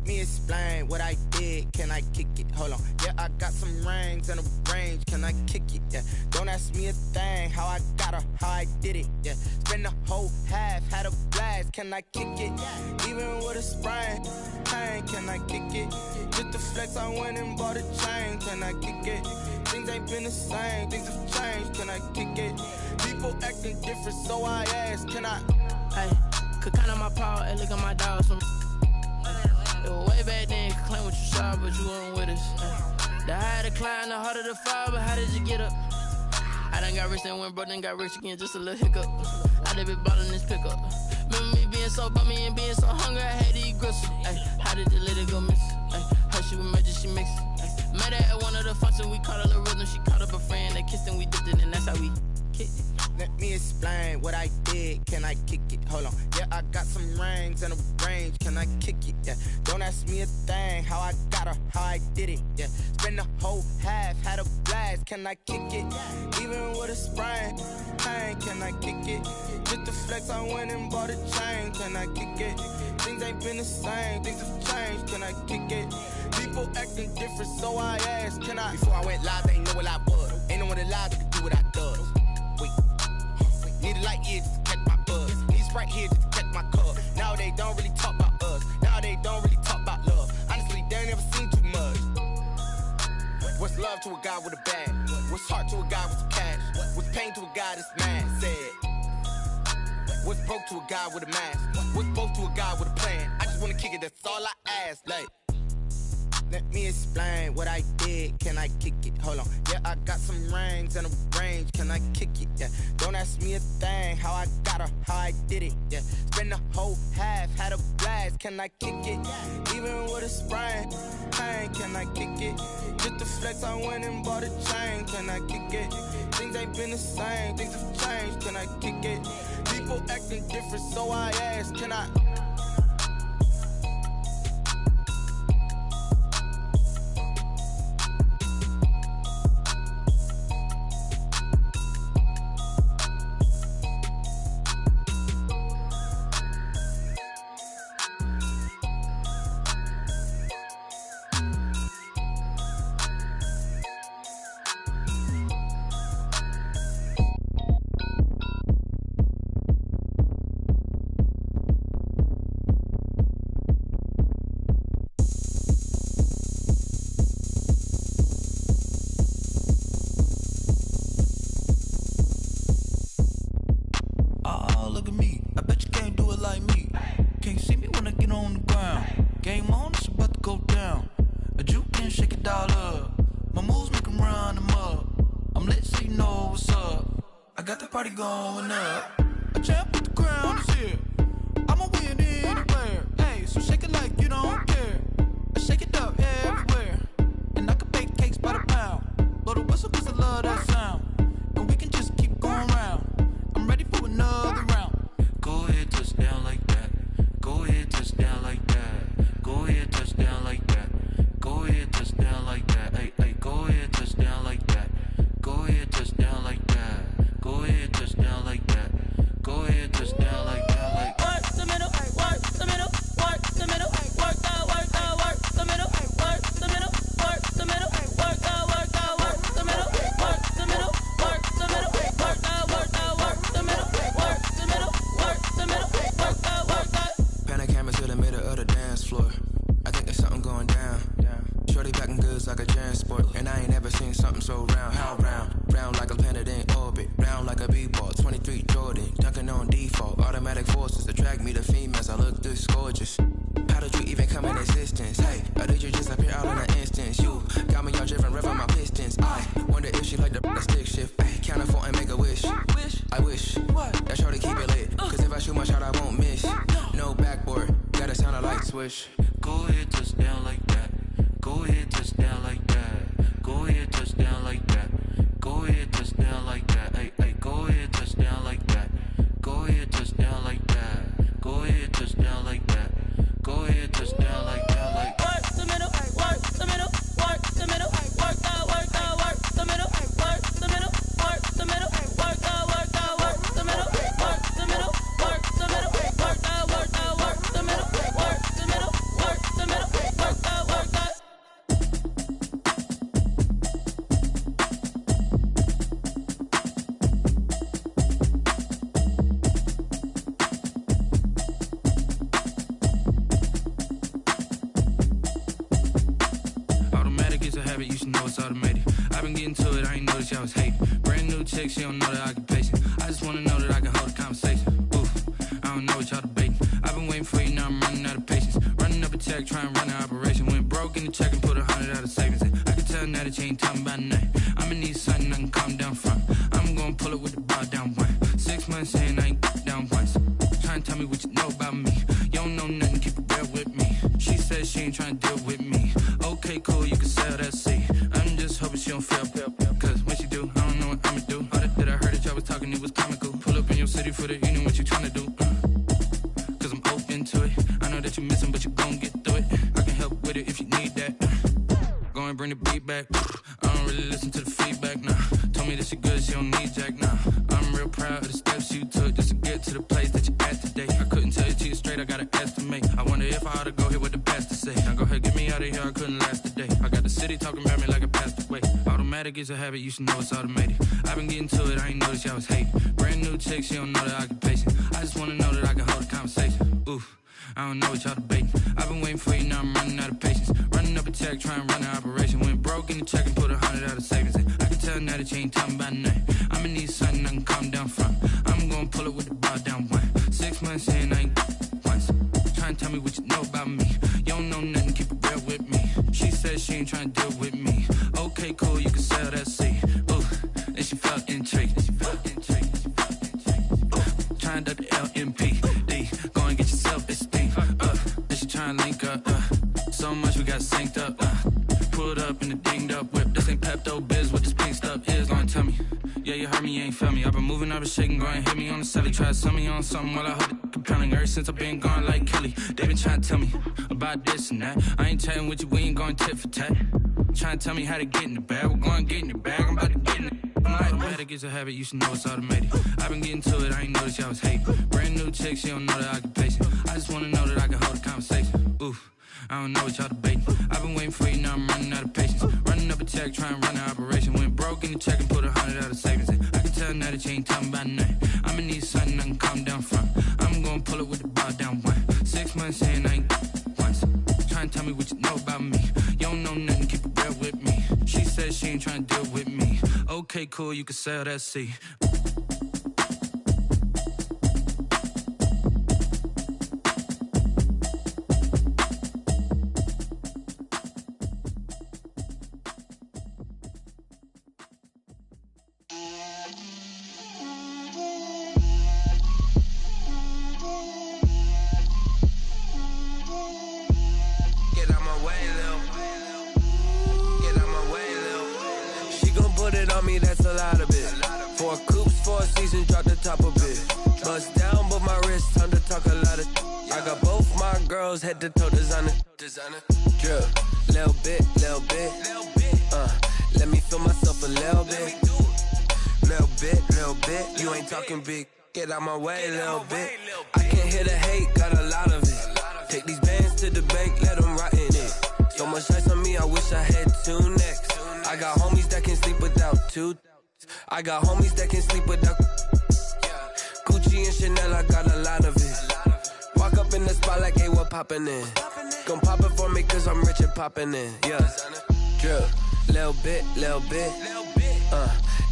Let me explain what I did. Can I kick it? Hold on. Yeah, I got some rings and a range. Can I kick it? Yeah. Don't ask me a thing. How I got her, how I did it. Yeah. Spend the whole half, had a blast. Can I kick it? Even with a sprain. Pain, can I kick it? Just the flex, I went and bought a chain. Can I kick it? Things ain't been the same. Things have changed. Can I kick it? People acting different, so I ask. Can I? Hey, could count on my power and look at my dogs from. It was way back then, could claim what you saw, but you weren't with us. The higher the climb, the harder the fall, but how did you get up? I done got rich and went broke, then got rich again, just a little hiccup. I done been ballin' this pickup. Remember me being so bummy and being so hungry, I had to eat gristle. Ay, how did the lady go miss? Ay, her she was magic, she mixed. Met her at one of the functions, we caught a little rhythm, she caught up a friend, they kissed and we dipped it, and that's how we kicked it. Let me explain what I did. Can I kick it? Hold on. Yeah, I got some rings and a range. Can I kick it? Yeah. Don't ask me a thing. How I got her, how I did it. Yeah. Spend the whole half, had a blast. Can I kick it? Even with a sprain. Pain, can I kick it? Just the flex, I went and bought a chain. Can I kick it? Things ain't been the same. Things have changed. Can I kick it? People acting different, so I asked. Can I? Before I went live, they ain't know what I was. Ain't no one alive that could do what I does. Need a light here just to catch my buzz. Need Sprite here just to catch my cup. Now they don't really talk about us. Now they don't really talk about love. Honestly, they ain't never seen too much. What's love to a guy with a bag? What's heart to a guy with some cash? What's pain to a guy that's mad? Said. What's broke to a guy with a mask? What's both to a guy with a plan? I just wanna kick it, that's all I ask. Like, let me explain what I did. Can I kick it? Hold on. Yeah, I got some rings and a range. Can I kick it? Yeah. Don't ask me a thing. How I got her, how I did it. Yeah. Spend the whole half, had a blast. Can I kick it? Even with a sprain. Pain, can I kick it? Just the flex, I went and bought a chain. Can I kick it? Things ain't been the same. Things have changed. Can I kick it? People acting different, so I ask. Can I? Going up, a champ with the crown is here. I'ma win anywhere. Hey, so shake it like you don't care. I shake it up everywhere, and I can bake cakes by the pound. Blow the whistle 'cause I love that sound, and we can just keep going round. I'm ready for another round. Go ahead, touch down like that. Go ahead, touch down like that. Go ahead, touch down like that. Go ahead, touch down like that. Hey, hey, go ahead, touch down like that. Go ahead, touch down like that. Go ahead, touch down like that. Go ahead, touch down like that. Like work the middle, work the middle, work the middle, work the middle, work the middle, work the middle, work the middle, work the middle, work the middle, work the middle, work the middle, work the middle, work the. Pan a camera to the middle of the dance floor. I think there's something going down. Shorty backing goods like a transport, and I ain't never seen something so round. How round? Round like a planet in orbit, round like a b-ball. 23 Jordan, dunking on default. Automatic forces attract me to females. I look this gorgeous. How did you even come in existence? Hey, or did you just appear out in an instance? You got me all driven, revving my pistons. I wonder if she like the stick shift. Ay, count a 4 and make a wish. I wish that shorty keep it lit, 'cause if I shoot my shot, I won't miss. No backboard, gotta sound a light switch. Go ahead, touch down like that. Go ahead, touch down like that. Go ahead, touch down like that. Go ahead, touch down like that. Hey, hey, go ahead, touch down like that. Go ahead, touch down like that. Go ahead, touch down like that. Go ahead, touch down like that. Like work the middle, work the middle, work the middle, work the middle, work the middle, work the middle, work the middle, work the middle, work the middle, work the middle, work the middle, work the middle, work the middle, work the middle, work the middle. check and put 100 out of savings in. I can tell now that you ain't talking about nothing. I'ma need something I can calm down from. I'm gonna pull it with the bar down one. 6 months saying I ain't down once. Trying to tell me what you know about me. You don't know nothing, keep it real with me. She said she ain't trying to deal with me. Okay, cool, you can sell that seat. I'm just hoping she don't fail. Cause when she do, I don't know what I'ma do. All that I heard that y'all was talking, it was comical. Pull up in your city for the evening, what you trying to do? Cause I'm open to it. I know that you missing, but you gon' get through it. I can help with it if you need that. Go and bring the beat back. I don't really listen to the feedback, nah. Told me that she good, she don't need jack, nah. I'm real proud of the steps you took just to get to the place that you at today. I couldn't tell you to you straight, I gotta estimate. I wonder if I ought to go here with the pastor say. Now go ahead, get me out of here, I couldn't last a day. I got the city talking about me like a pastor way. Automatic is a habit, you should know it's automated. I've been getting to it, I ain't noticed y'all was hating. Brand new chick, she don't know the occupation. I just wanna know that I can hold a conversation. Oof, I don't know what y'all debating. I've been waiting for you, now I'm running out of patience. Running up a check, trying to run an operation. Went broke in the check and put 100 out of savings in. I can tell now that you ain't talking about nothing. I'ma need something I can calm down from. I'm gonna pull it with the bar down one. 6 months saying I ain't once. Trying to tell me what you know about me. You don't know nothing, keep it real with me. She said she ain't trying to deal with me. Okay, cool, you can sell that seat. Ooh, and she felt intrigued. Trying to the LMPD. Go and get yourself esteem. And she trying to link up. So much we got synced up. Pulled up in the dinged up whip. This ain't Pepto-Biz, what this pink stuff is. Long tell me. Yeah, you heard me, you ain't felt me. I've been moving, I've been shaking, go and hit me on the celly. Try to sell me on something while I hold it compelling. Ever since I've been gone like Kelly, they been trying to tell me about this and that. I ain't chatting with you, we ain't going tit for tat. Trying to tell me how to get in the bag. We're going to get in the bag, I'm about to get in it. I'm like, automatic is a habit, you should know it's automated. I've been getting to it, I ain't noticed y'all was hating. Brand new chick, she don't know the occupation. I just wanna know that I can hold a conversation. Oof, I don't know what y'all debating. I've been waiting for you, now I'm running out of patience. Running up a check, trying to run an operation. Went broke in the check and put 100 out of savings in. I can tell now that you ain't talking about nothing. I'ma need something I can calm down from. I'm gonna pull it with the bar down one. 6 months saying I ain't once. Trying to tell me what you know about me. You don't know nothing, keep it real with me. She said she ain't trying to deal with me. Okay, cool, you can sell that seat. Head to toe designer, drip, little bit, let me feel myself a little bit, you ain't talking big, get out my way, little bit, I can't hear the hate, got a lot of it, take these bands to the bank, let them rot in it, so much ice on me, I wish I had 2 necks, I got homies that can sleep without 2, I got homies that can sleep without, Gucci and Chanel, I got a lot of it, walk up in the spot like, hey, what poppin' in? Gon' pop it for me cause I'm rich and poppin' in, yeah. Drip, little bit,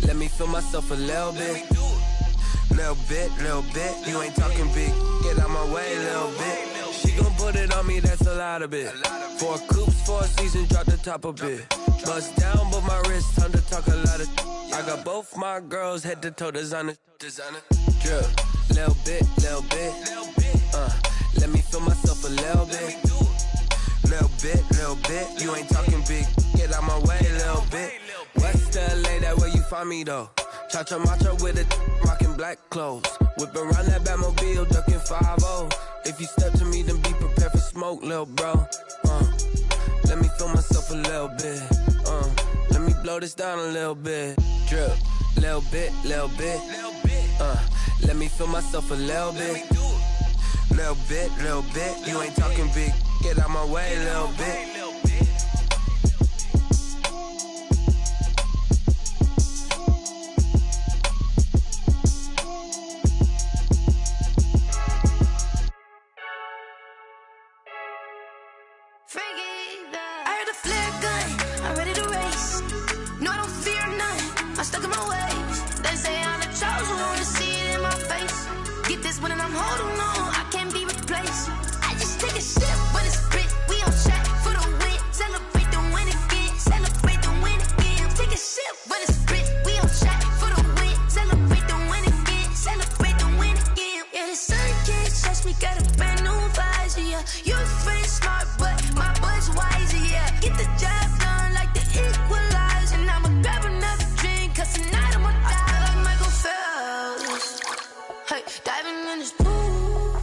let me feel myself a little bit. Little bit, you ain't talking big, get out my way, little bit. She gon' put it on me, that's a lot of it. 4 coupes, 4 seasons, drop the top a bit. Bust down, but my wrist, time to talk a lot of. I got both my girls, head to toe designer. Drip, little bit, let me feel myself a little bit. Little bit, you ain't talking big, get out my way, little bit. West LA, that where you find me though. Cha-cha matcha with a rockin' black clothes. Whip around that Batmobile, ducking 5-0. If you step to me, then be prepared for smoke, little bro. Let me feel myself a little bit. Let me blow this down a little bit. Drip, little bit. Let me feel myself a little bit. Little bit, you ain't talking big, get out my way, little bit. I heard the flare gun, I'm ready to race. No, I don't fear none, I'm stuck in my ways. They say I'm the chosen one, to see it in my face. Get this one and I'm holding on, I can't be replaced. I just take a sip, but it's spit, we on track for the Ay, diving in this pool.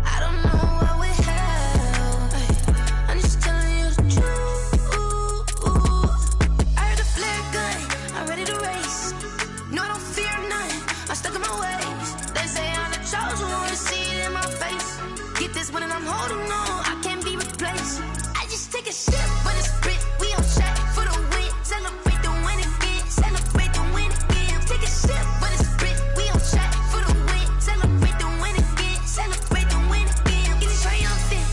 I don't know what we have. Ay, I'm just telling you the truth. I heard the flare gun, I'm ready to race. No, I don't fear none, I'm stuck in my ways. They say I'm the chosen one, to see it in my face. Get this one and I'm holding on, I can't be replaced. I just take a sip, but it's spit, we on track for the win. Celebrate the win again, celebrate the win again. Take a sip, but it's spit, we on track for the win. Celebrate the win again, celebrate the win again. Get it triumphant,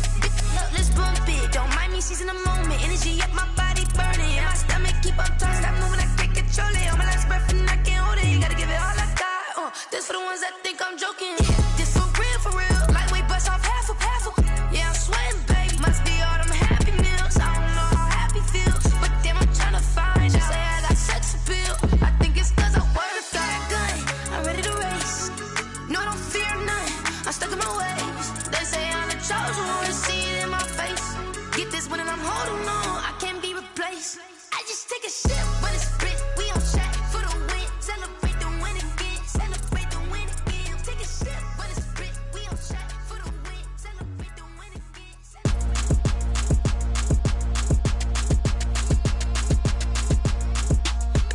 let's bump it. Don't mind me seizing the moment, energy up my body burning. My stomach keep on turning, stop moving, I can't control it. On my last breath and I can't hold it, you gotta give it all I got. This for the ones that think I'm joking. This for real, lightweight bust off half a. Yeah, I'm sweating, baby, must be all them happy meals. I don't know how happy feels, but damn, I'm tryna find out. Say I got sex appeal, I think it's cause I work. Got a gun, I'm ready to race. No, I don't fear none, I'm stuck in my ways. They say I'm the chosen one, to see it in my face. Get this one and I'm holding on, I can't be replaced. I just take a sip, but it's spit, we on track for the win. Celebrate the win again, celebrate the win again. Take a sip, but it's spit, we on track for the win. Celebrate the win again.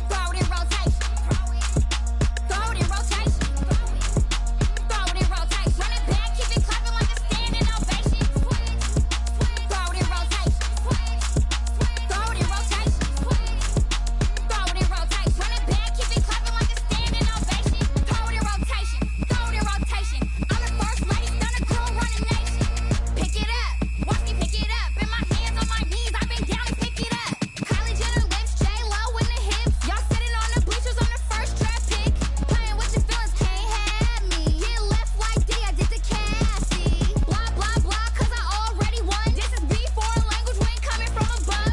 Throw it in rotation. Throw it in rotation. Throw it in rotation. Run it back, keep it clapping like a standing ovation. Throw it in rotation. Throw it in rotation. Throw it in rotation. Run it back, keep it clapping like a standing ovation. Throw it in rotation. Throw it in rotation. I'm the first lady, stunner girl running nation. Pick it up, watch me pick it up. In my hands on my knees, I've been down and pick it up. Kylie Jenner lips, J-Lo in the hips. Y'all sitting on the bleachers on the first draft pick. Playing with your feelings, can't have me. Get left like D, I did the Cassie. Blah, blah, blah, cause I already won. This is B, foreign language, we ain't coming from a bum.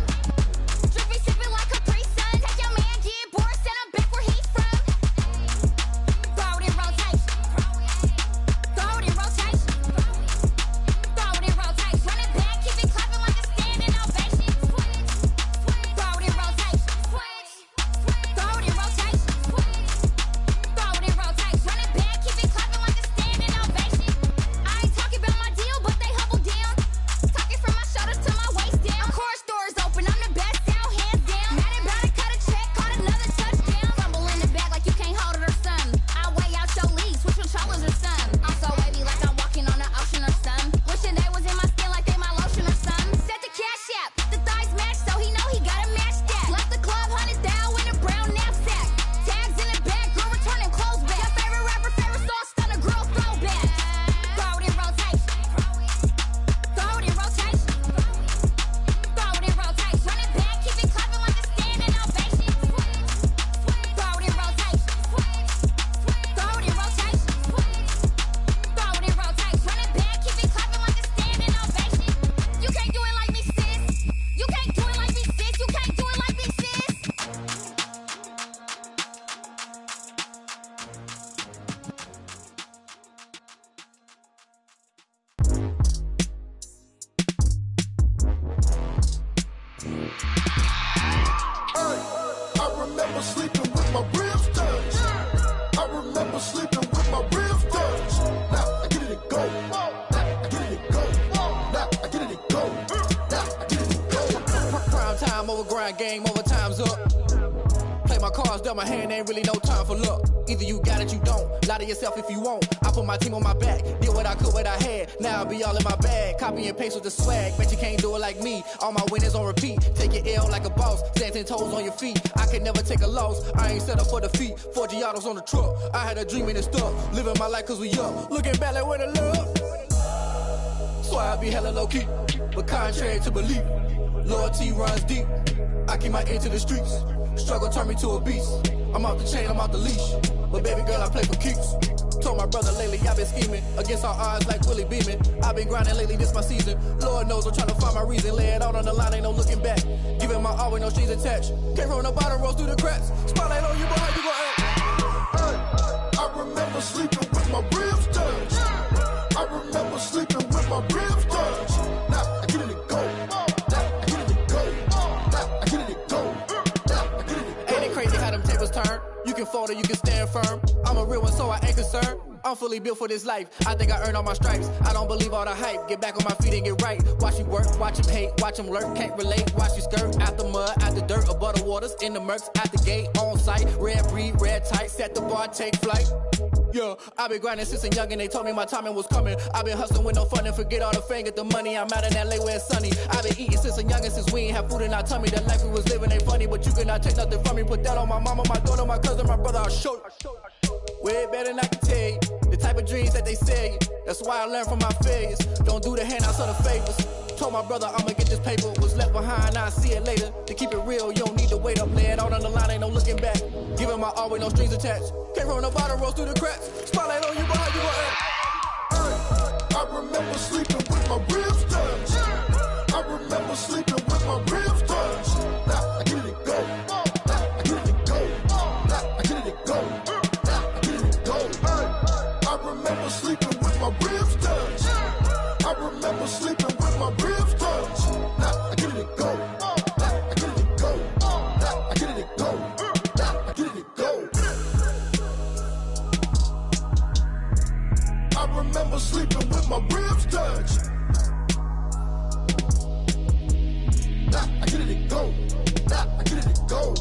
Drippy sipping like Capri Sun. Take your man, get bored, send him back where he's from. Throw it in rotation. Throw it in rotation. Throw it in rotation. Run it back, keep it clapping like a standing ovation. Throw it in rotation. Throw it in rotation. Throw it in rotation. Run it back, keep it clapping like a standing ovation. I ain't talking about my deal, but they humble down. Talking from my shoulders to my waist down. Course doors open, I'm the best out, hands down. Mad about it, cut a check, caught another touchdown. Fumble in the bag like you can't hold it or something. I weigh out your league, switch controllers or something. I'm so wavy like I'm walking on the ocean or something. Wishing they was in my skin like they my lotion or something. Set the cash app, the thighs match, so he know he gotta match that. Left the club, 100,000 in a brown knapsack. Tags in the bag, girl returning clothes back. Your favorite rapper, favorite song, stunner girl throwback. Throw it in rotation. Throw it in rotation. Throw it in rotation. Run it back, keep it clapping like a standing ovation. Throw it in rotation. Throw it in rotation. Throw it in rotation. Run it back, keep it clapping like a standing ovation. You can't do it like me, sis. You can't do it like me, sis. You can't do it like me, sis. I remember sleeping with my ribs touched. I remember sleeping with my ribs touched. Now I get it and go. Now I get it and go. Now I get it and go. Now I get it and go. Prime time over grind game, over time's up. Play my cards, dealt my hand, ain't really no time for luck. Either you got it, you don't. Lie to yourself if you won't. I put my team on my back, did what I could, what I had. Now I'll be all in my bag. Copy and paste with the swag. Bet you can't do it like me. All my winners on repeat. Take your L like a boss. Stand 10 toes on your feet. I can never take a loss. I ain't set up for defeat. 4 Giottos on the truck. I had a dream and it stuck. Living my life cause we up. Looking back like where the love. So I be hella low key. But contrary to belief, loyalty runs deep. I keep my ear to the streets. Struggle turned me to a beast. I'm off the chain, I'm off the leash. But baby girl, I play for keeps. Told my brother lately, I've been scheming. Against all odds like Willie Beeman. I've been grinding lately, this my season. Lord knows I'm trying to find my reason. Lay it out on the line, ain't no looking back. Giving my all with no strings attached. Came from the bottom, rose through the cracks. Spotlight on you, boy, how you gon' act? I remember sleeping with my ribs touched. I remember sleeping with my ribs touched. Now I get it and go. Now I get it and go. Now I get it and go. Now I get it and go. Ain't it crazy how them tables turn? You can fold or you can stand firm. I'm a real one, so I ain't concerned. I'm fully built for this life. I think I earned all my stripes. I don't believe all the hype. Get back on my feet and get right. Watch you work, watch him hate, watch him lurk. Can't relate, watch you skirt. Out the mud, out the dirt, above the waters, in the murks, out the gate, on site. Red breed, red tight, set the bar, take flight. Yeah, I been grinding since a young and they told me my timing was coming. I been hustling with no fun and forget all the fame, get the money. I'm out in LA where it's sunny. I been eating since a young and since we ain't have food in our tummy. The life we was living ain't funny, but you cannot take nothing from me. Put that on my mama, my daughter, my cousin, my brother, I'll show you. Way better than I can tell you. The type of dreams that they sell you. That's why I learned from my failures. Don't do the handouts or the favors. Told my brother I'ma get this paper. Was left behind, I'll see it later. To keep it real, you don't need to wait up. Lay it out on the line, ain't no looking back. Giving my all with no strings attached. Came from the bottom, rose through the cracks. Spotlight on you, but how you gon' act? I remember sleeping with my ribs touched. I remember sleeping with my ribs touched. Now I get it go. Now I get it go. Now I get it go. Now I get it go. I remember sleeping with my ribs touched. I remember sleeping with my ribs touched. Now I get it go. Now I get it go. Now I get it go. Now I get it go. I remember sleeping with my ribs touched. Now I get it go. Now I get it go.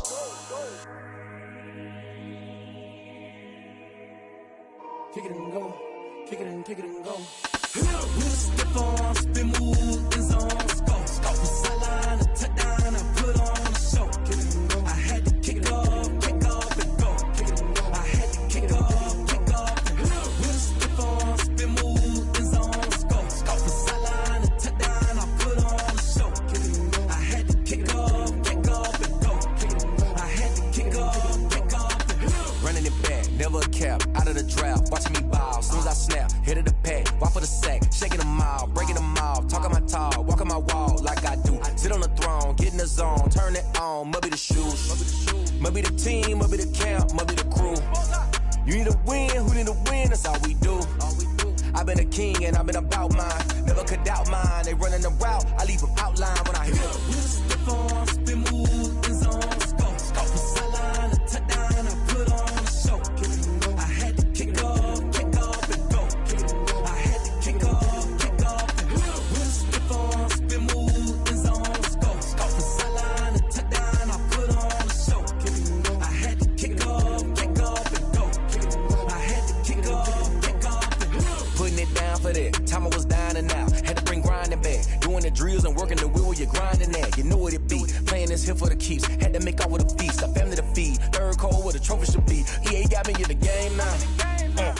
Kick it and go. Kick it and go. With a stiff arm, spin move, is on scope. From sideline to touchdown, I put on a show. I had to kick off and go. I had to kick off and go. With a stiff arm, spin move, is on scope. From sideline to touchdown, I put on a show. I had to kick off and go. I had to kick off and go. Running it back, never a cap, out of the draft, watching me bow. Soon as I snap, hit of the pack, walk for the sack, shaking them out, breaking them off, talking my talk, walking my wall like I do. Sit on the throne, get in the zone, turn it on, must be the shoes, must be the team, must be the camp, must be the crew. You need a win, who need a win, that's all we do. I've been a king and I've been about mine, never could doubt mine. They running the route, I leave them outline when I hit them. With a stiff arm, spin move, is on scope. From sideline to touchdown, I put on a show. I had to kick off and go. I had to kick off and go. With a stiff arm, spin move, is on scope. From sideline to touchdown, I put on a show. I had to kick off and go. I had to kick off and go. Putting it down for that, time I was dying and out. Had to bring grinding back, doing the drills and working the wheel where you're grinding at. You know what it be, playing this here for the keeps. Had to make out with a feast, a family to feed. Third cold where the trophy should be. EA got me in the game now.